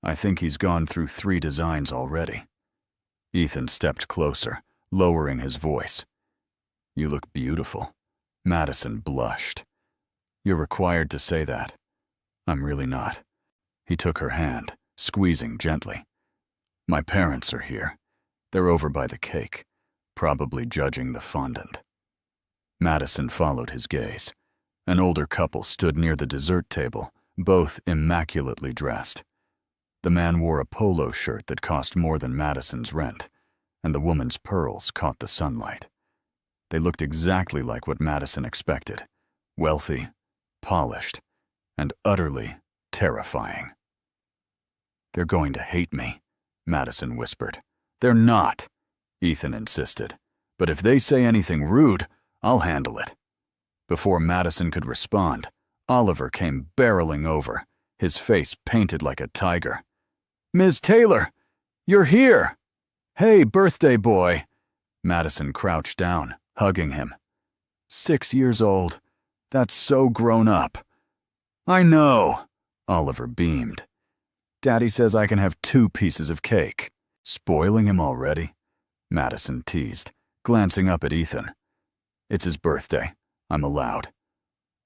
I think he's gone through 3 designs already. Ethan stepped closer, lowering his voice. You look beautiful. Madison blushed. You're required to say that. I'm really not. He took her hand, squeezing gently. My parents are here. They're over by the cake, probably judging the fondant. Madison followed his gaze. An older couple stood near the dessert table, both immaculately dressed. The man wore a polo shirt that cost more than Madison's rent, and the woman's pearls caught the sunlight. They looked exactly like what Madison expected, wealthy, polished, and utterly terrifying. They're going to hate me, Madison whispered. They're not, Ethan insisted. But if they say anything rude, I'll handle it. Before Madison could respond, Oliver came barreling over, his face painted like a tiger. Ms. Taylor, you're here! Hey, birthday boy! Madison crouched down, hugging him. 6 years old. That's so grown up. I know, Oliver beamed. Daddy says I can have 2 pieces of cake. Spoiling him already? Madison teased, glancing up at Ethan. It's his birthday. I'm allowed.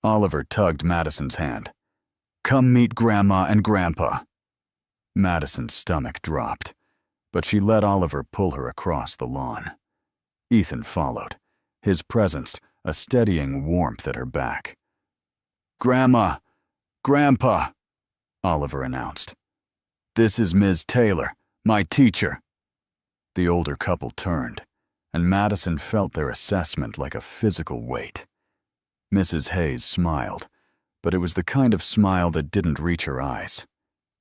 Oliver tugged Madison's hand. Come meet Grandma and Grandpa. Madison's stomach dropped, but she let Oliver pull her across the lawn. Ethan followed, his presence a steadying warmth at her back. Grandma, Grandpa, Oliver announced. This is Ms. Taylor, my teacher. The older couple turned, and Madison felt their assessment like a physical weight. Mrs. Hayes smiled, but it was the kind of smile that didn't reach her eyes.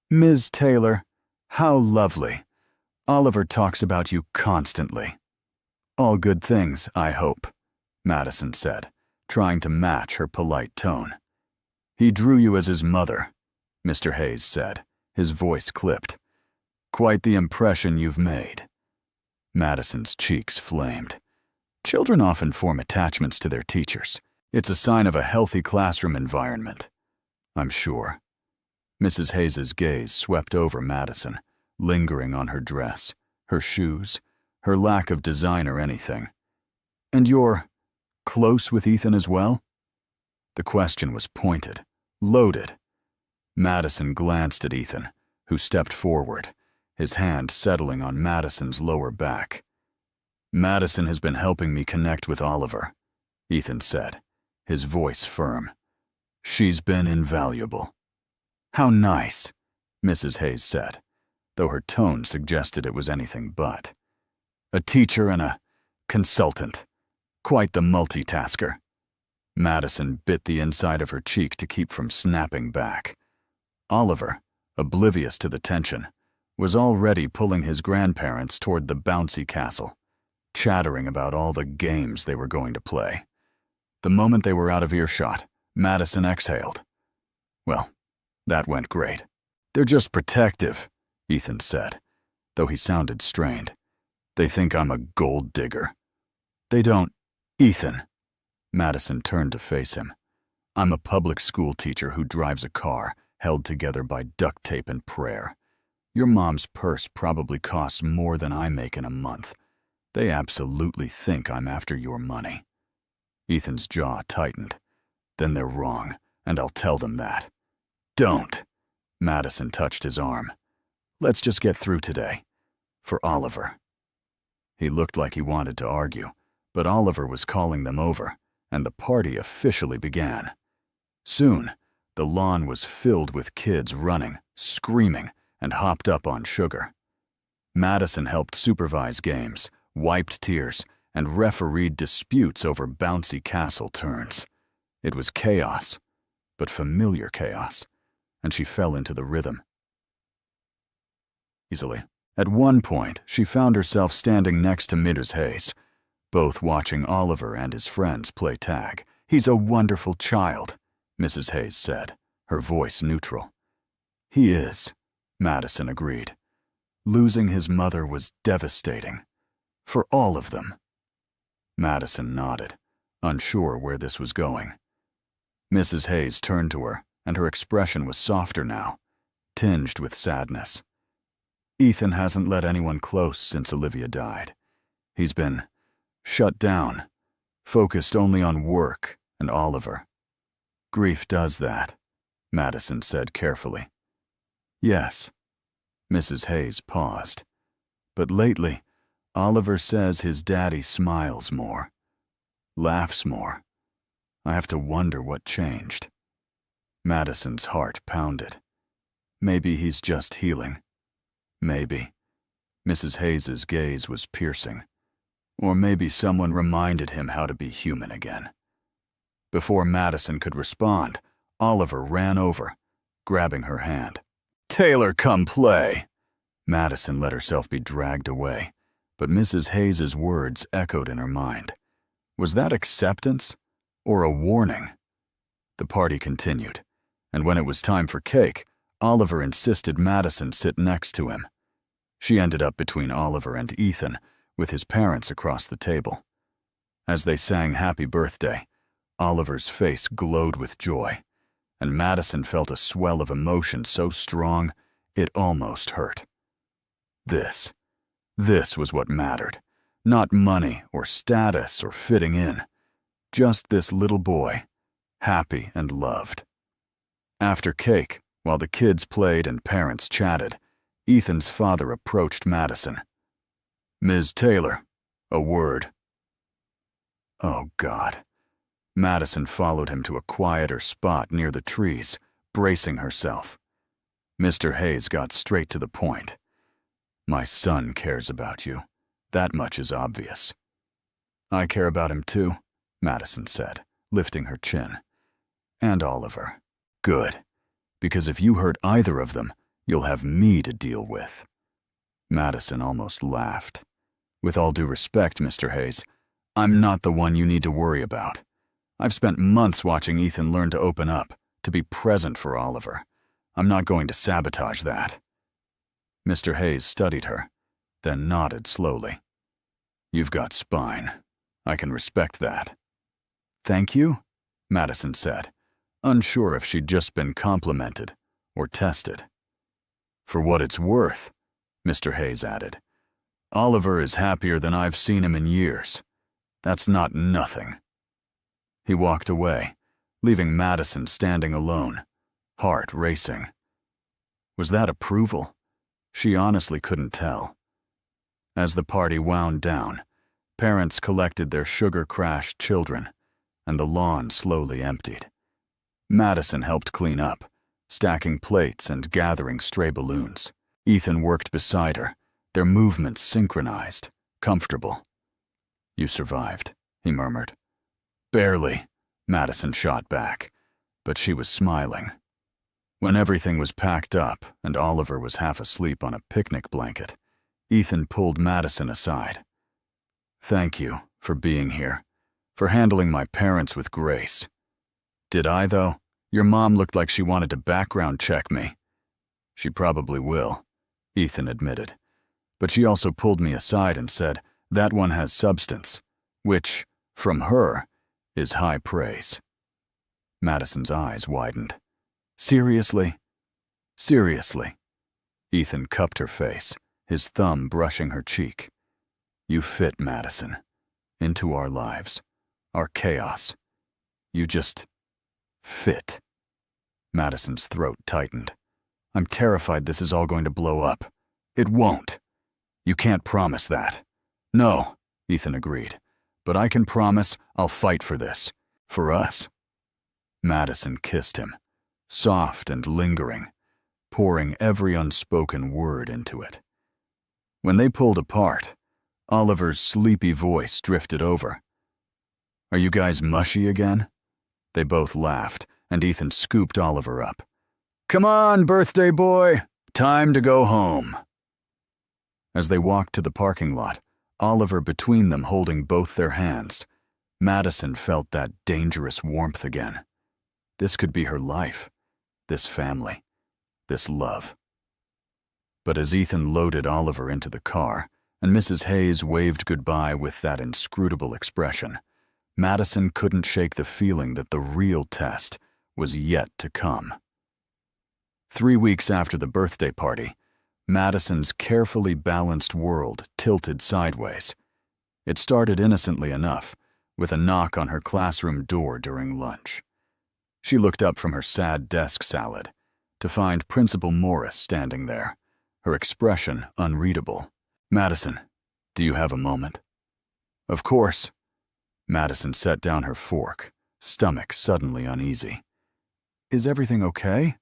Ms. Taylor, how lovely. Oliver talks about you constantly. All good things, I hope, Madison said, trying to match her polite tone. He drew you as his mother, Mr. Hayes said, his voice clipped. Quite the impression you've made. Madison's cheeks flamed. Children often form attachments to their teachers. It's a sign of a healthy classroom environment, I'm sure. Mrs. Hayes's gaze swept over Madison, lingering on her dress, her shoes, her lack of design or anything. And you're close with Ethan as well? The question was pointed, loaded. Madison glanced at Ethan, who stepped forward, his hand settling on Madison's lower back. Madison has been helping me connect with Oliver, Ethan said, his voice firm. She's been invaluable. How nice, Mrs. Hayes said, though her tone suggested it was anything but. A teacher and a consultant. Quite the multitasker. Madison bit the inside of her cheek to keep from snapping back. Oliver, oblivious to the tension, was already pulling his grandparents toward the bouncy castle, chattering about all the games they were going to play. The moment they were out of earshot, Madison exhaled. Well, that went great. They're just protective, Ethan said, though he sounded strained. They think I'm a gold digger. They don't. Ethan. Madison turned to face him. I'm a public school teacher who drives a car held together by duct tape and prayer. Your mom's purse probably costs more than I make in a month. They absolutely think I'm after your money. Ethan's jaw tightened. Then they're wrong, and I'll tell them that. Don't. Madison touched his arm. Let's just get through today. For Oliver. He looked like he wanted to argue, but Oliver was calling them over, and the party officially began. Soon, the lawn was filled with kids running, screaming, and hopped up on sugar. Madison helped supervise games, wiped tears, and refereed disputes over bouncy castle turns. It was chaos, but familiar chaos, and she fell into the rhythm easily. At one point, she found herself standing next to Mrs. Hayes, both watching Oliver and his friends play tag. He's a wonderful child, Mrs. Hayes said, her voice neutral. He is, Madison agreed. Losing his mother was devastating, For all of them. Madison nodded, unsure where this was going. Mrs. Hayes turned to her, and her expression was softer now, tinged with sadness. Ethan hasn't let anyone close since Olivia died. He's been shut down, focused only on work and Oliver. Grief does that, Madison said carefully. Yes. Mrs. Hayes paused. But lately, Oliver says his daddy smiles more, laughs more. I have to wonder what changed. Madison's heart pounded. Maybe he's just healing. Maybe. Mrs. Hayes's gaze was piercing. Or maybe someone reminded him how to be human again. Before Madison could respond, Oliver ran over, grabbing her hand. "Taylor, come play!" Madison let herself be dragged away, but Mrs. Hayes's words echoed in her mind. Was that acceptance or a warning? The party continued, and when it was time for cake, Oliver insisted Madison sit next to him. She ended up between Oliver and Ethan, with his parents across the table. As they sang Happy Birthday, Oliver's face glowed with joy, and Madison felt a swell of emotion so strong it almost hurt. This was what mattered. Not money or status or fitting in. Just this little boy, happy and loved. After cake, while the kids played and parents chatted, Ethan's father approached Madison. "Ms. Taylor, a word." Oh, God. Madison followed him to a quieter spot near the trees, bracing herself. Mr. Hayes got straight to the point. "My son cares about you. That much is obvious." "I care about him too," Madison said, lifting her chin. "And Oliver. Good. Because if you hurt either of them, you'll have me to deal with." Madison almost laughed. "With all due respect, Mr. Hayes, I'm not the one you need to worry about. I've spent months watching Ethan learn to open up, to be present for Oliver. I'm not going to sabotage that." Mr. Hayes studied her, then nodded slowly. "You've got spine. I can respect that." "Thank you," Madison said, unsure if she'd just been complimented or tested. "For what it's worth," Mr. Hayes added, "Oliver is happier than I've seen him in years. That's not nothing." He walked away, leaving Madison standing alone, heart racing. Was that approval? She honestly couldn't tell. As the party wound down, parents collected their sugar-crashed children, and the lawn slowly emptied. Madison helped clean up, stacking plates and gathering stray balloons. Ethan worked beside her, their movements synchronized, comfortable. "You survived," he murmured. "Barely," Madison shot back, but she was smiling. When everything was packed up and Oliver was half asleep on a picnic blanket, Ethan pulled Madison aside. "Thank you for being here, for handling my parents with grace." "Did I, though? Your mom looked like she wanted to background check me." "She probably will," Ethan admitted. But she also pulled me aside and said, "That one has substance," which, from her, is high praise. Madison's eyes widened. "Seriously?" "Seriously." Ethan cupped her face, his thumb brushing her cheek. "You fit, Madison, into our lives, our chaos. You just fit." Madison's throat tightened. "I'm terrified this is all going to blow up." "It won't." "You can't promise that." "No," Ethan agreed. "But I can promise I'll fight for this. For us." Madison kissed him, soft and lingering, pouring every unspoken word into it. When they pulled apart, Oliver's sleepy voice drifted over. "Are you guys mushy again?" They both laughed, and Ethan scooped Oliver up. "Come on, birthday boy, time to go home." As they walked to the parking lot, Oliver between them holding both their hands, Madison felt that dangerous warmth again. This could be her life, this family, this love. But as Ethan loaded Oliver into the car, and Mrs. Hayes waved goodbye with that inscrutable expression, Madison couldn't shake the feeling that the real test was yet to come. 3 weeks after the birthday party, Madison's carefully balanced world tilted sideways. It started innocently enough, with a knock on her classroom door during lunch. She looked up from her sad desk salad to find Principal Morris standing there, her expression unreadable. "Madison, do you have a moment?" "Of course." Madison set down her fork, stomach suddenly uneasy. "Is everything okay?"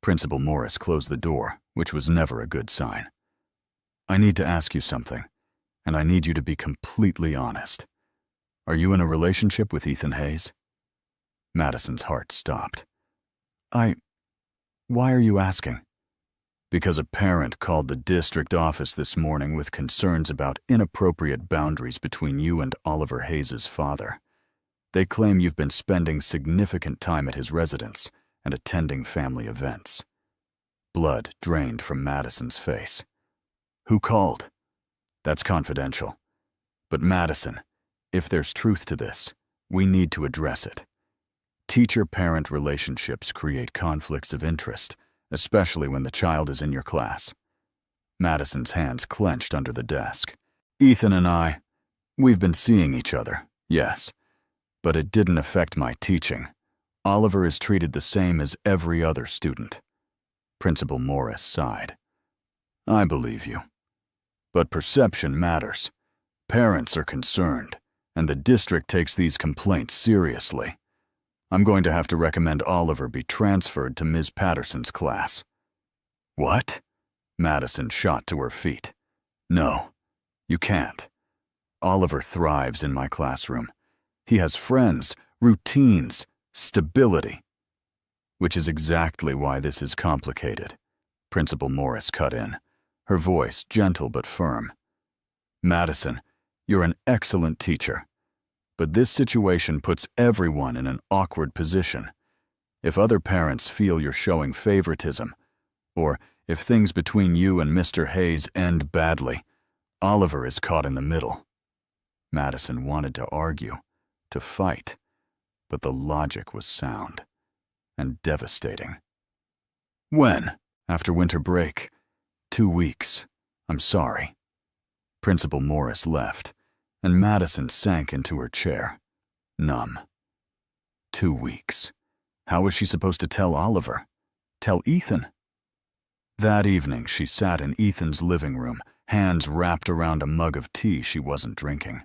Principal Morris closed the door, which was never a good sign. "I need to ask you something, and I need you to be completely honest. Are you in a relationship with Ethan Hayes?" Madison's heart stopped. Why are you asking?" "Because a parent called the district office this morning with concerns about inappropriate boundaries between you and Oliver Hayes' father. They claim you've been spending significant time at his residence and attending family events." Blood drained from Madison's face. "Who called?" "That's confidential. But Madison, if there's truth to this, we need to address it. Teacher-parent relationships create conflicts of interest, especially when the child is in your class." Madison's hands clenched under the desk. "Ethan and we've been seeing each other, yes, but it didn't affect my teaching. Oliver is treated the same as every other student." Principal Morris sighed. "I believe you. But perception matters. Parents are concerned, and the district takes these complaints seriously. I'm going to have to recommend Oliver be transferred to Ms. Patterson's class." "What?" Madison shot to her feet. "No, you can't. Oliver thrives in my classroom. He has friends, routines, stability." "Which is exactly why this is complicated," Principal Morris cut in, her voice gentle but firm. "Madison, you're an excellent teacher. But this situation puts everyone in an awkward position. If other parents feel you're showing favoritism, or if things between you and Mr. Hayes end badly, Oliver is caught in the middle." Madison wanted to argue, to fight, but the logic was sound and devastating. "When?" "After winter break. 2 weeks. I'm sorry." Principal Morris left, and Madison sank into her chair, numb. 2 weeks. How was she supposed to tell Oliver? Tell Ethan? That evening, she sat in Ethan's living room, hands wrapped around a mug of tea she wasn't drinking.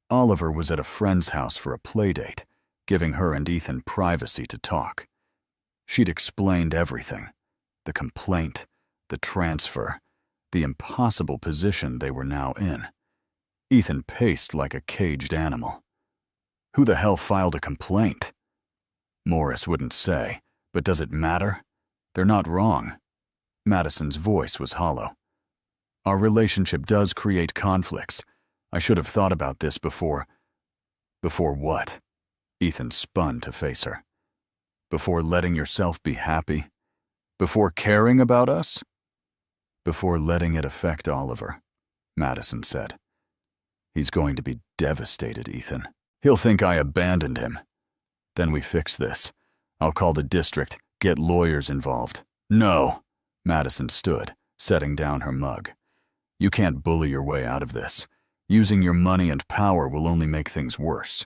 Oliver was at a friend's house for a playdate, giving her and Ethan privacy to talk. She'd explained everything: the complaint, the transfer, the impossible position they were now in. Ethan paced like a caged animal. "Who the hell filed a complaint?" Morris wouldn't say, but does it matter? They're not wrong. Madison's voice was hollow. "Our relationship does create conflicts. I should have thought about this before." "Before what?" Ethan spun to face her. "Before letting yourself be happy? Before caring about us?" "Before letting it affect Oliver," Madison said. "He's going to be devastated, Ethan. He'll think I abandoned him. Then we fix this. I'll call the district, get lawyers involved." "No!" Madison stood, setting down her mug. "You can't bully your way out of this. Using your money and power will only make things worse."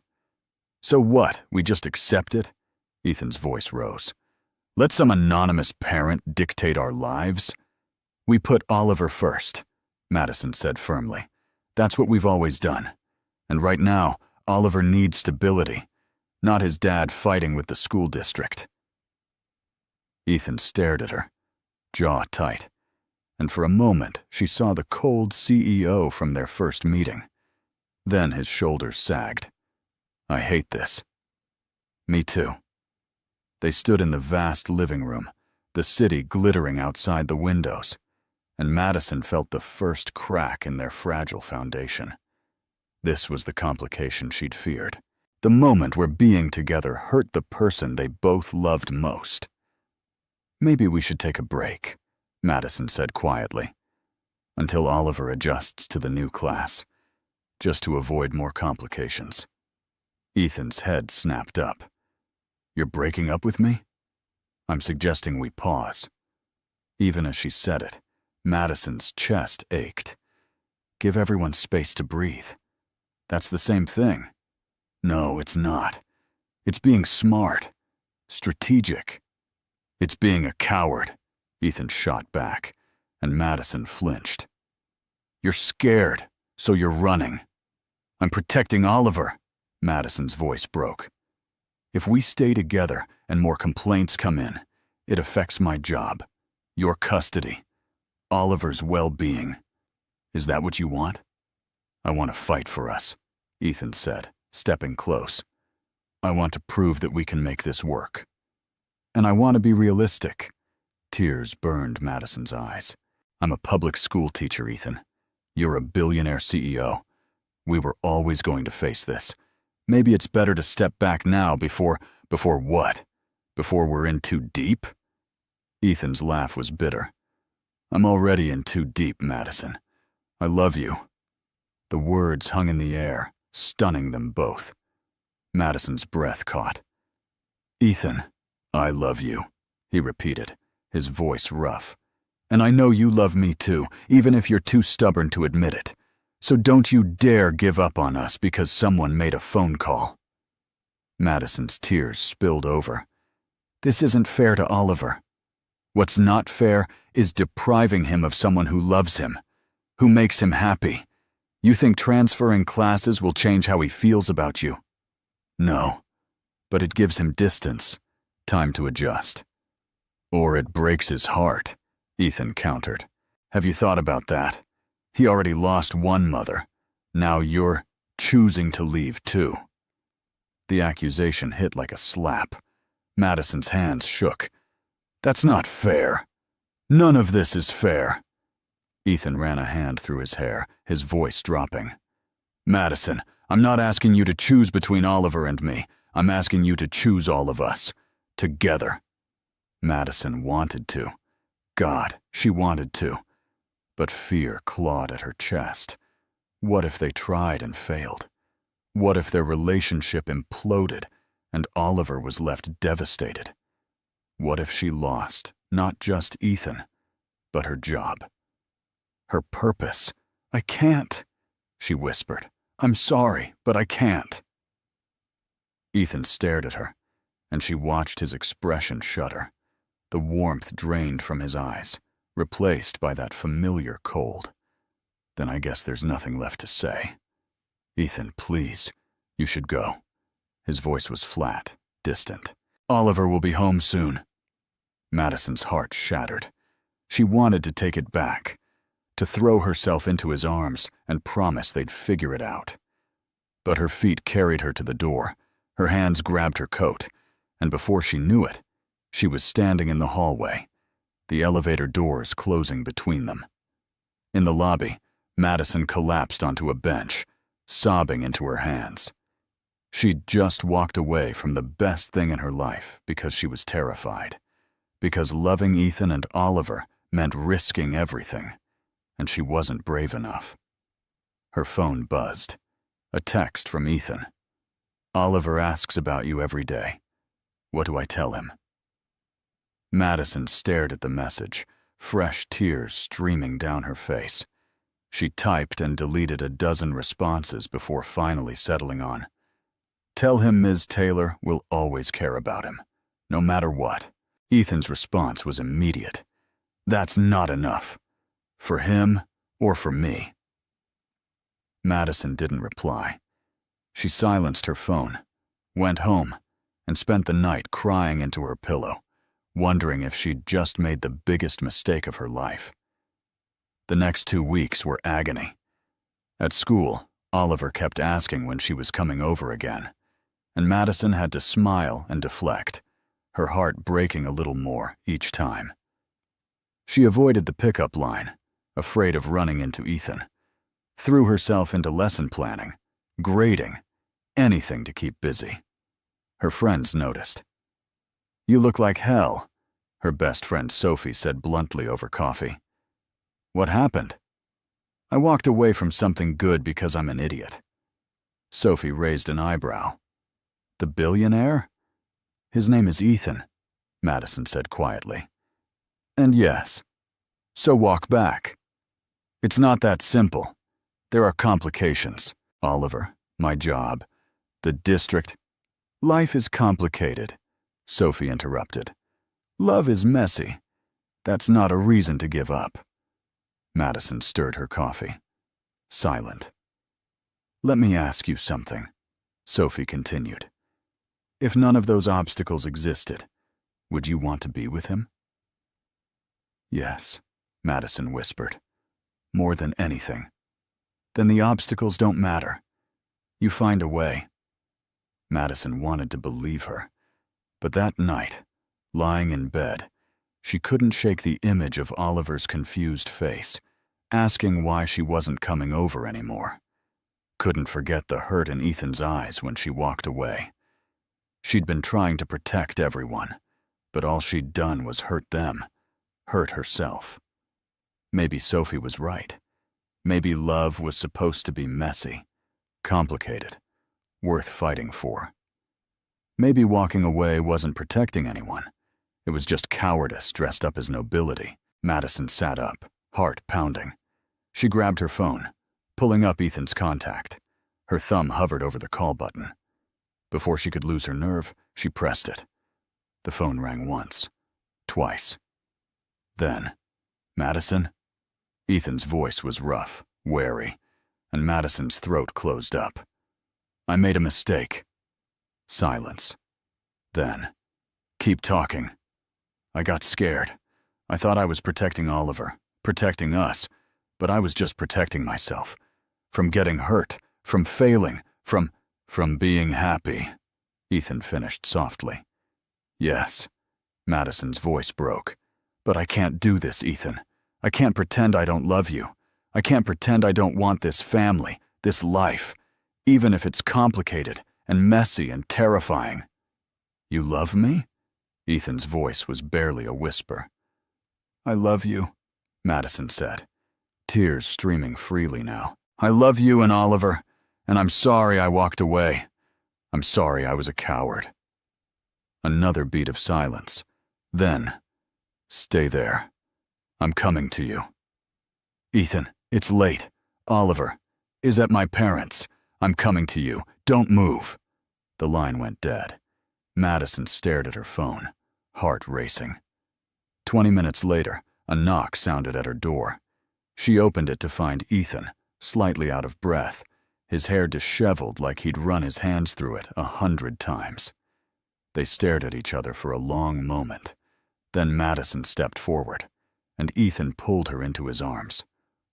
"So what? We just accept it?" Ethan's voice rose. "Let some anonymous parent dictate our lives?" "We put Oliver first," Madison said firmly. "That's what we've always done. And right now, Oliver needs stability, not his dad fighting with the school district." Ethan stared at her, jaw tight, and for a moment she saw the cold CEO from their first meeting. Then his shoulders sagged. "I hate this." "Me too." They stood in the vast living room, the city glittering outside the windows, and Madison felt the first crack in their fragile foundation. This was the complication she'd feared, the moment where being together hurt the person they both loved most. "Maybe we should take a break," Madison said quietly. until Oliver adjusts to the new class, just to avoid more complications. Ethan's head snapped up. You're breaking up with me? I'm suggesting we pause. Even as she said it, Madison's chest ached. Give everyone space to breathe. That's the same thing. No, it's not. It's being smart, strategic. It's being a coward, Ethan shot back, and Madison flinched. You're scared, so you're running. I'm protecting Oliver, Madison's voice broke. If we stay together and more complaints come in, it affects my job, your custody, Oliver's well-being. Is that what you want? I want to fight for us, Ethan said, stepping close. I want to prove that we can make this work. And I want to be realistic. Tears burned Madison's eyes. I'm a public school teacher, Ethan. You're a billionaire CEO. We were always going to face this. Maybe it's better to step back now before what? Before we're in too deep? Ethan's laugh was bitter. I'm already in too deep, Madison. I love you. The words hung in the air, stunning them both. Madison's breath caught. Ethan, I love you, he repeated, his voice rough. And I know you love me too, even if you're too stubborn to admit it. So don't you dare give up on us because someone made a phone call. Madison's tears spilled over. This isn't fair to Oliver. What's not fair is depriving him of someone who loves him, who makes him happy. You think transferring classes will change how he feels about you? No, but it gives him distance, time to adjust. Or it breaks his heart, Ethan countered. Have you thought about that? He already lost one mother. Now you're choosing to leave too. The accusation hit like a slap. Madison's hands shook. That's not fair. None of this is fair. Ethan ran a hand through his hair, his voice dropping. Madison, I'm not asking you to choose between Oliver and me. I'm asking you to choose all of us. Together. Madison wanted to. God, she wanted to. But fear clawed at her chest. What if they tried and failed? What if their relationship imploded and Oliver was left devastated? What if she lost not just Ethan, but her job? Her purpose. I can't, she whispered. I'm sorry, but I can't. Ethan stared at her, and she watched his expression shudder. The warmth drained from his eyes, replaced by that familiar cold. Then I guess there's nothing left to say. Ethan, please, you should go. His voice was flat, distant. Oliver will be home soon. Madison's heart shattered. She wanted to take it back, to throw herself into his arms and promise they'd figure it out. But her feet carried her to the door, her hands grabbed her coat, and before she knew it, she was standing in the hallway, the elevator doors closing between them. In the lobby, Madison collapsed onto a bench, sobbing into her hands. She'd just walked away from the best thing in her life because she was terrified, because loving Ethan and Oliver meant risking everything, and she wasn't brave enough. Her phone buzzed. A text from Ethan. Oliver asks about you every day. What do I tell him? Madison stared at the message, fresh tears streaming down her face. She typed and deleted a dozen responses before finally settling on. Tell him Ms. Taylor will always care about him, no matter what. Ethan's response was immediate. That's not enough. For him or for me. Madison didn't reply. She silenced her phone, went home, and spent the night crying into her pillow, wondering if she'd just made the biggest mistake of her life. The next 2 weeks were agony. At school, Oliver kept asking when she was coming over again, and Madison had to smile and deflect, her heart breaking a little more each time. She avoided the pickup line, afraid of running into Ethan, threw herself into lesson planning, grading, anything to keep busy. Her friends noticed. You look like hell, her best friend Sophie said bluntly over coffee. What happened? I walked away from something good because I'm an idiot. Sophie raised an eyebrow. The billionaire? His name is Ethan, Madison said quietly. And yes. So walk back. It's not that simple. There are complications. Oliver, my job, the district. Life is complicated, Sophie interrupted. Love is messy. That's not a reason to give up. Madison stirred her coffee. Silent. Let me ask you something, Sophie continued. If none of those obstacles existed, would you want to be with him? Yes, Madison whispered. More than anything. Then the obstacles don't matter. You find a way. Madison wanted to believe her, but that night, lying in bed, she couldn't shake the image of Oliver's confused face, asking why she wasn't coming over anymore. Couldn't forget the hurt in Ethan's eyes when she walked away. She'd been trying to protect everyone, but all she'd done was hurt them, hurt herself. Maybe Sophie was right. Maybe love was supposed to be messy, complicated, worth fighting for. Maybe walking away wasn't protecting anyone. It was just cowardice dressed up as nobility. Madison sat up, heart pounding. She grabbed her phone, pulling up Ethan's contact. Her thumb hovered over the call button. Before she could lose her nerve, she pressed it. The phone rang once, twice. Then, Madison? Ethan's voice was rough, wary, and Madison's throat closed up. I made a mistake. Silence. Then, keep talking. I got scared. I thought I was protecting Oliver, protecting us, but I was just protecting myself. From getting hurt, from failing, from being happy, Ethan finished softly. Yes, Madison's voice broke. But I can't do this, Ethan. I can't pretend I don't love you. I can't pretend I don't want this family, this life, even if it's complicated and messy and terrifying. You love me? Ethan's voice was barely a whisper. I love you, Madison said, tears streaming freely now. I love you and Oliver, and I'm sorry I walked away. I'm sorry I was a coward. Another beat of silence. Then, stay there. I'm coming to you. Ethan, it's late. Oliver is at my parents'. I'm coming to you. Don't move. The line went dead. Madison stared at her phone, heart racing. 20 minutes later, a knock sounded at her door. She opened it to find Ethan, slightly out of breath, his hair disheveled like he'd run his hands through it 100 times. They stared at each other for a long moment. Then Madison stepped forward, and Ethan pulled her into his arms,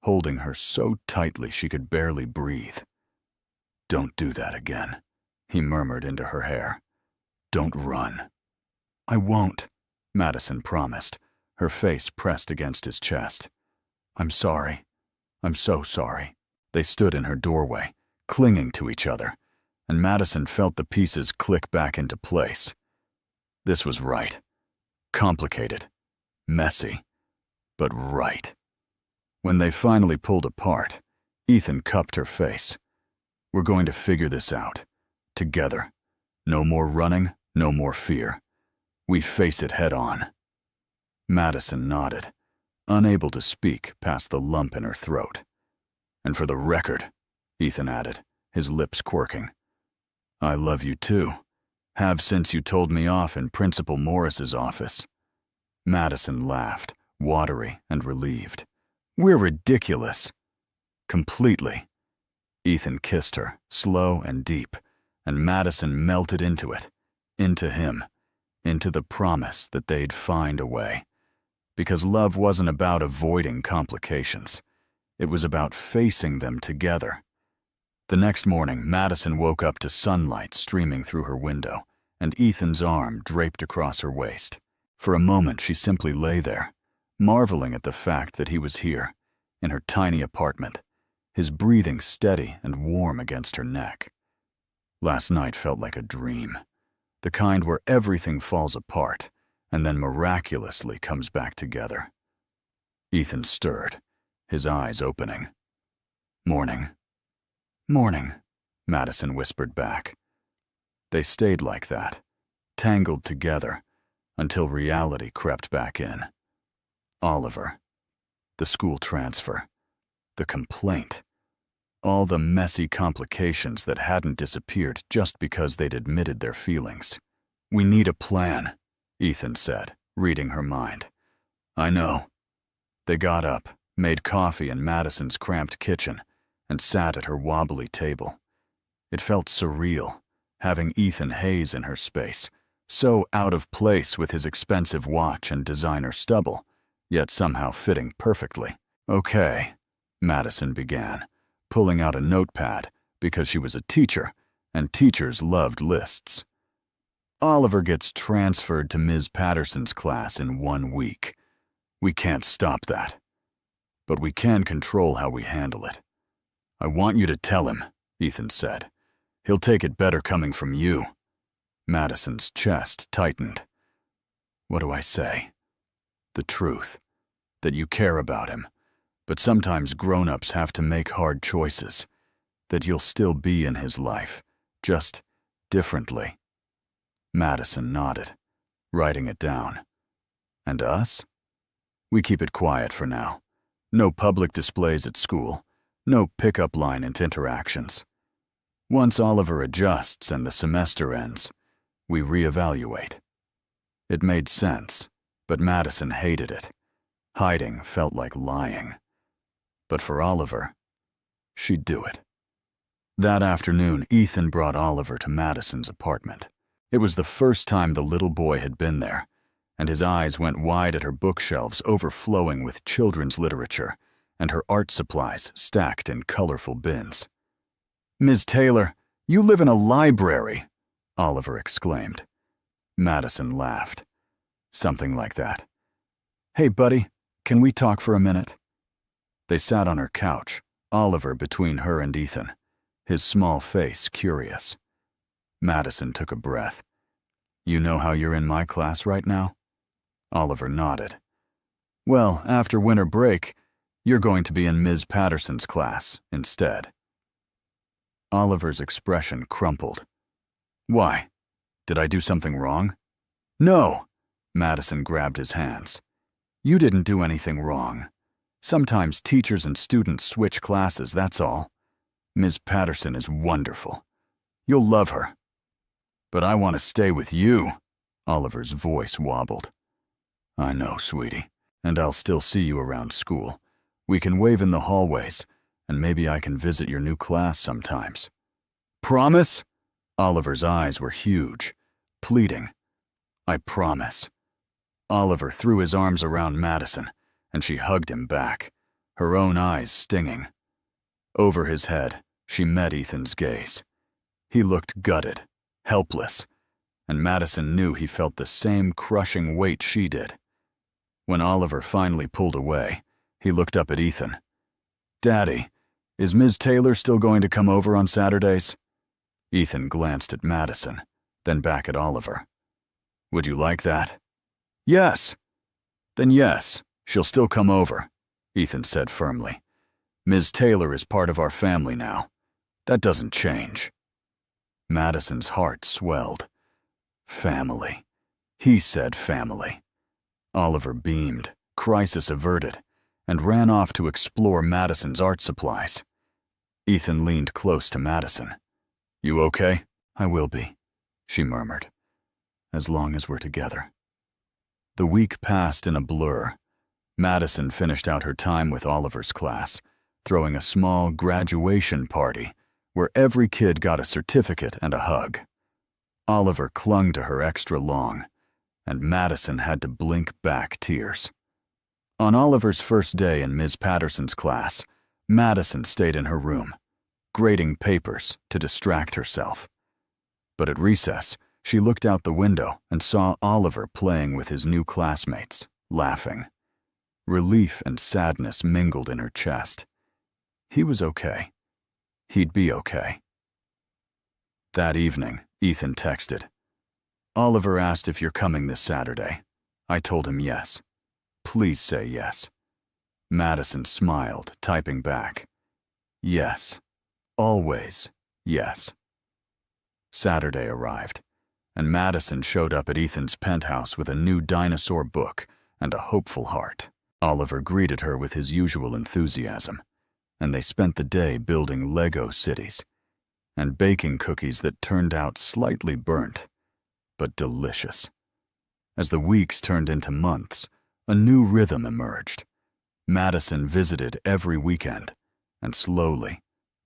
holding her so tightly she could barely breathe. Don't do that again, he murmured into her hair. Don't run. I won't, Madison promised, her face pressed against his chest. I'm sorry. I'm so sorry. They stood in her doorway, clinging to each other, and Madison felt the pieces click back into place. This was right. Complicated. Messy. But right. When they finally pulled apart, Ethan cupped her face. We're going to figure this out. Together. No more running, no more fear. We face it head on. Madison nodded, unable to speak past the lump in her throat. And for the record, Ethan added, his lips quirking, I love you too. Have since you told me off in Principal Morris's office. Madison laughed, watery and relieved. We're ridiculous. Completely. Ethan kissed her, slow and deep, and Madison melted into it, into him, into the promise that they'd find a way. Because love wasn't about avoiding complications. It was about facing them together. The next morning, Madison woke up to sunlight streaming through her window, and Ethan's arm draped across her waist. For a moment, she simply lay there, marveling at the fact that he was here, in her tiny apartment, his breathing steady and warm against her neck. Last night felt like a dream, the kind where everything falls apart and then miraculously comes back together. Ethan stirred, his eyes opening. "Morning." "Morning," Madison whispered back. They stayed like that, tangled together, until reality crept back in. Oliver, the school transfer, the complaint, all the messy complications that hadn't disappeared just because they'd admitted their feelings. "We need a plan," Ethan said, reading her mind. "I know." They got up, made coffee in Madison's cramped kitchen, and sat at her wobbly table. It felt surreal, having Ethan Hayes in her space, so out of place with his expensive watch and designer stubble, yet somehow fitting perfectly. "Okay," Madison began, pulling out a notepad because she was a teacher, and teachers loved lists. "Oliver gets transferred to Ms. Patterson's class in 1 week. We can't stop that. But we can control how we handle it. I want you to tell him," Ethan said. "He'll take it better coming from you." Madison's chest tightened. "What do I say?" "The truth. That you care about him. But sometimes grown-ups have to make hard choices. That you'll still be in his life, just differently." Madison nodded, writing it down. "And us? We keep it quiet for now. No public displays at school. No pickup line interactions. Once Oliver adjusts and the semester ends, we reevaluate." It made sense, but Madison hated it. Hiding felt like lying. But for Oliver, she'd do it. That afternoon, Ethan brought Oliver to Madison's apartment. It was the first time the little boy had been there, and his eyes went wide at her bookshelves overflowing with children's literature and her art supplies stacked in colorful bins. "Ms. Taylor, you live in a library," Oliver exclaimed. Madison laughed. "Something like that. Hey, buddy, can we talk for a minute?" They sat on her couch, Oliver between her and Ethan, his small face curious. Madison took a breath. "You know how you're in my class right now?" Oliver nodded. "Well, after winter break, you're going to be in Ms. Patterson's class instead." Oliver's expression crumpled. "Why? Did I do something wrong?" "No!" Madison grabbed his hands. "You didn't do anything wrong. Sometimes teachers and students switch classes, that's all. Ms. Patterson is wonderful. You'll love her." "But I want to stay with you," Oliver's voice wobbled. "I know, sweetie, and I'll still see you around school. We can wave in the hallways, and maybe I can visit your new class sometimes." "Promise?" Oliver's eyes were huge, pleading. "I promise." Oliver threw his arms around Madison, and she hugged him back, her own eyes stinging. Over his head, she met Ethan's gaze. He looked gutted, helpless, and Madison knew he felt the same crushing weight she did. When Oliver finally pulled away, he looked up at Ethan. "Daddy, is Ms. Taylor still going to come over on Saturdays?" Ethan glanced at Madison, then back at Oliver. "Would you like that?" "Yes." "Then yes, she'll still come over," Ethan said firmly. "Ms. Taylor is part of our family now. That doesn't change." Madison's heart swelled. Family. He said family. Oliver beamed, crisis averted, and ran off to explore Madison's art supplies. Ethan leaned close to Madison. "You okay?" "I will be," she murmured, "as long as we're together." The week passed in a blur. Madison finished out her time with Oliver's class, throwing a small graduation party where every kid got a certificate and a hug. Oliver clung to her extra long, and Madison had to blink back tears. On Oliver's first day in Ms. Patterson's class, Madison stayed in her room, grading papers to distract herself. But at recess, she looked out the window and saw Oliver playing with his new classmates, laughing. Relief and sadness mingled in her chest. He was okay. He'd be okay. That evening, Ethan texted. "Oliver asked if you're coming this Saturday. I told him yes. Please say yes." Madison smiled, typing back. Yes. Always yes. Saturday arrived, and Madison showed up at Ethan's penthouse with a new dinosaur book and a hopeful heart. Oliver greeted her with his usual enthusiasm, and they spent the day building Lego cities and baking cookies that turned out slightly burnt, but delicious. As the weeks turned into months, a new rhythm emerged. Madison visited every weekend, and slowly,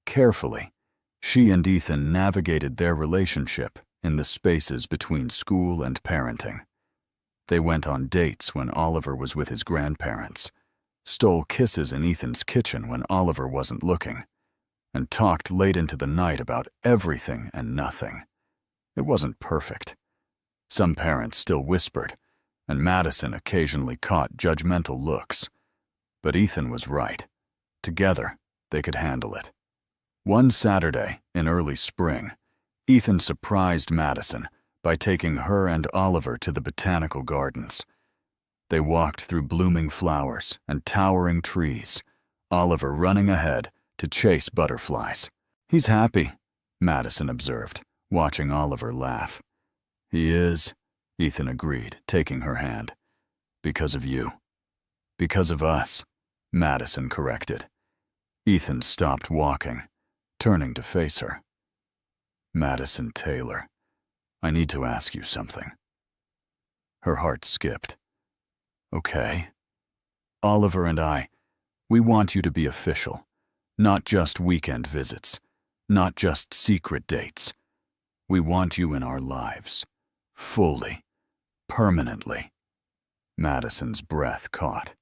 carefully, she and Ethan navigated their relationship in the spaces between school and parenting. They went on dates when Oliver was with his grandparents, stole kisses in Ethan's kitchen when Oliver wasn't looking, and talked late into the night about everything and nothing. It wasn't perfect. Some parents still whispered, and Madison occasionally caught judgmental looks. But Ethan was right. Together, they could handle it. One Saturday, in early spring, Ethan surprised Madison by taking her and Oliver to the botanical gardens. They walked through blooming flowers and towering trees, Oliver running ahead to chase butterflies. "He's happy," Madison observed, watching Oliver laugh. "He is," Ethan agreed, taking her hand. "Because of you." "Because of us," Madison corrected. Ethan stopped walking, turning to face her. "Madison Taylor, I need to ask you something." Her heart skipped. "Okay. Oliver and we want you to be official. Not just weekend visits. Not just secret dates. We want you in our lives. Fully. Permanently." Madison's breath caught.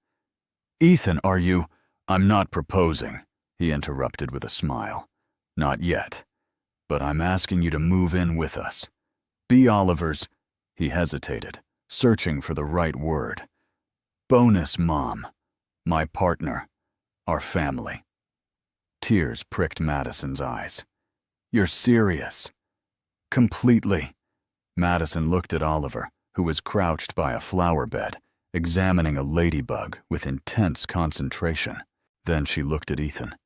"Ethan, are you—" "I'm not proposing," he interrupted with a smile. "Not yet. But I'm asking you to move in with us. Be Oliver's—" He hesitated, searching for the right word. "Bonus mom. My partner. Our family." Tears pricked Madison's eyes. "You're serious?" "Completely." Madison looked at Oliver, who was crouched by a flower bed, examining a ladybug with intense concentration. Then she looked at Ethan,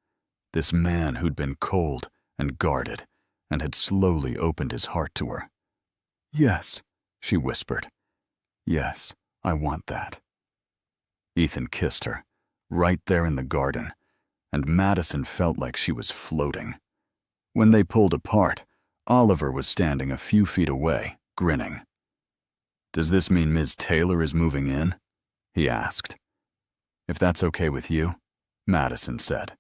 this man who'd been cold and guarded and had slowly opened his heart to her. "Yes," she whispered. "Yes, I want that." Ethan kissed her, right there in the garden, and Madison felt like she was floating. When they pulled apart, Oliver was standing a few feet away, grinning. "Does this mean Ms. Taylor is moving in?" he asked. "If that's okay with you," Madison said.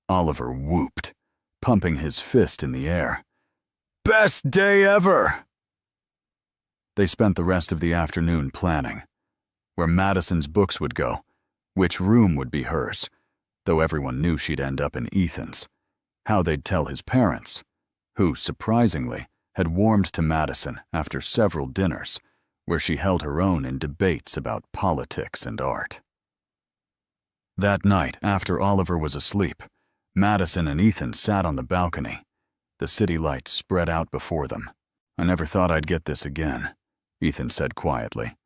Oliver whooped, pumping his fist in the air. "Best day ever!" They spent the rest of the afternoon planning where Madison's books would go, which room would be hers, though everyone knew she'd end up in Ethan's, how they'd tell his parents, who, surprisingly, had warmed to Madison after several dinners, where she held her own in debates about politics and art. That night, after Oliver was asleep, Madison and Ethan sat on the balcony, the city lights spread out before them. "I never thought I'd get this again," Ethan said quietly.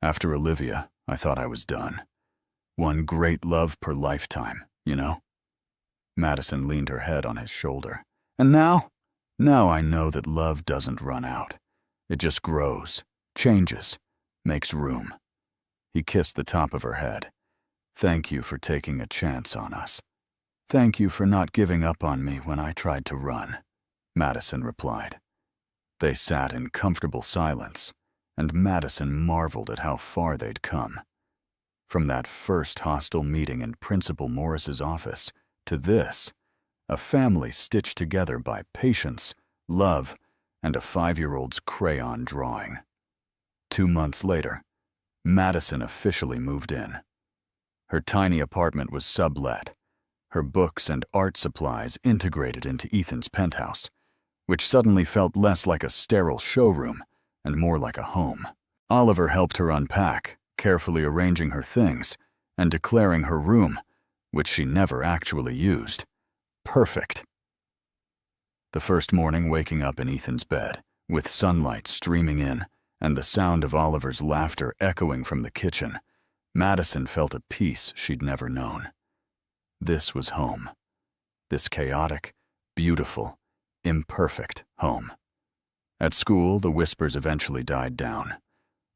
"After Olivia, I thought I was done. One great love per lifetime, you know?" Madison leaned her head on his shoulder. "And now?" "Now I know that love doesn't run out. It just grows, changes, makes room." He kissed the top of her head. "Thank you for taking a chance on us." "Thank you for not giving up on me when I tried to run," Madison replied. They sat in comfortable silence, and Madison marveled at how far they'd come. From that first hostile meeting in Principal Morris's office to this, a family stitched together by patience, love, and a 5-year-old's crayon drawing. 2 months later, Madison officially moved in. Her tiny apartment was sublet, her books and art supplies integrated into Ethan's penthouse, which suddenly felt less like a sterile showroom and more like a home. Oliver helped her unpack, carefully arranging her things and declaring her room, which she never actually used, perfect. The first morning waking up in Ethan's bed, with sunlight streaming in and the sound of Oliver's laughter echoing from the kitchen, Madison felt a peace she'd never known. This was home. this chaotic, beautiful, imperfect home. At school, the whispers eventually died down.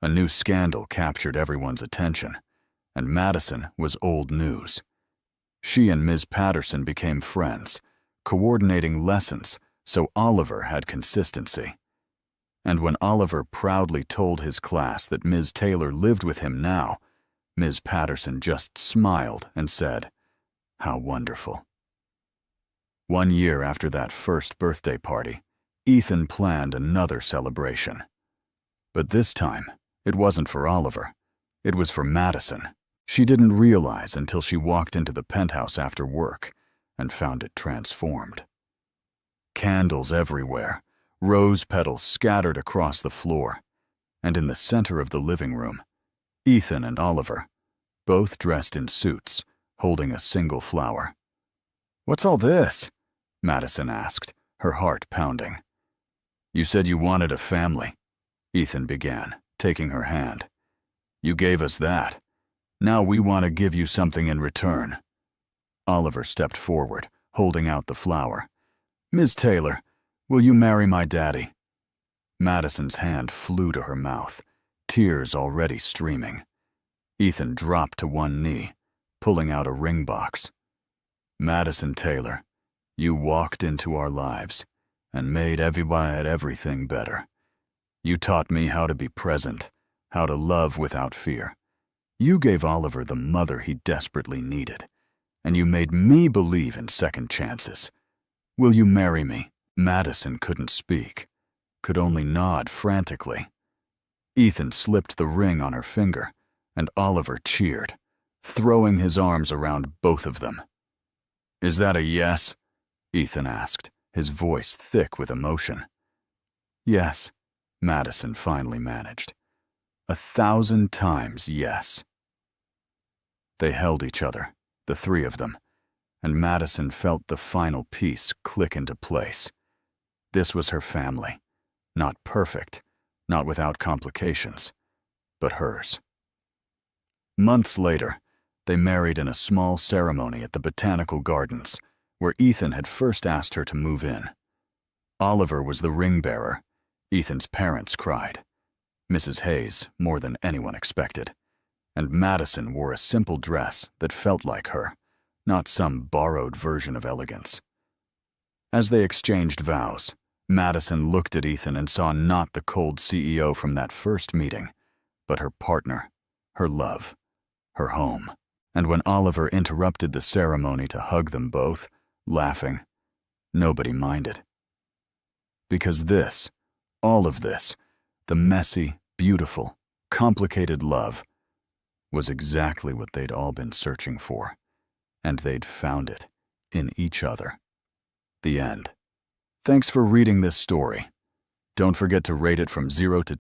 A new scandal captured everyone's attention, and Madison was old news. She and Ms. Patterson became friends, coordinating lessons so Oliver had consistency. And when Oliver proudly told his class that Ms. Taylor lived with him now, Ms. Patterson just smiled and said, "How wonderful." 1 year after that first birthday party, Ethan planned another celebration. But this time, it wasn't for Oliver. It was for Madison. She didn't realize until she walked into the penthouse after work and found it transformed. Candles everywhere, rose petals scattered across the floor, and in the center of the living room, Ethan and Oliver, both dressed in suits, holding a single flower. "What's all this?" Madison asked, her heart pounding. "You said you wanted a family," Ethan began, taking her hand. "You gave us that. Now we want to give you something in return." Oliver stepped forward, holding out the flower. "Ms. Taylor, will you marry my daddy?" Madison's hand flew to her mouth, tears already streaming. Ethan dropped to one knee, pulling out a ring box. "Madison Taylor, you walked into our lives and made everything better. You taught me how to be present, how to love without fear. You gave Oliver the mother he desperately needed, and you made me believe in second chances. Will you marry me?" Madison couldn't speak, could only nod frantically. Ethan slipped the ring on her finger, and Oliver cheered, throwing his arms around both of them. "Is that a yes?" Ethan asked, his voice thick with emotion. "Yes," Madison finally managed. 1,000 times yes. They held each other, the three of them, and Madison felt the final piece click into place. This was her family, not perfect, not without complications, but hers. Months later, they married in a small ceremony at the Botanical Gardens, where Ethan had first asked her to move in. Oliver was the ring bearer. Ethan's parents cried. Mrs. Hayes more than anyone expected. And Madison wore a simple dress that felt like her, not some borrowed version of elegance. As they exchanged vows, Madison looked at Ethan and saw not the cold CEO from that first meeting, but her partner, her love, her home. And when Oliver interrupted the ceremony to hug them both, laughing, nobody minded. Because this, all of this, the messy, beautiful, complicated love, was exactly what they'd all been searching for, and they'd found it in each other. The end. Thanks for reading this story. Don't forget to rate it from 0 to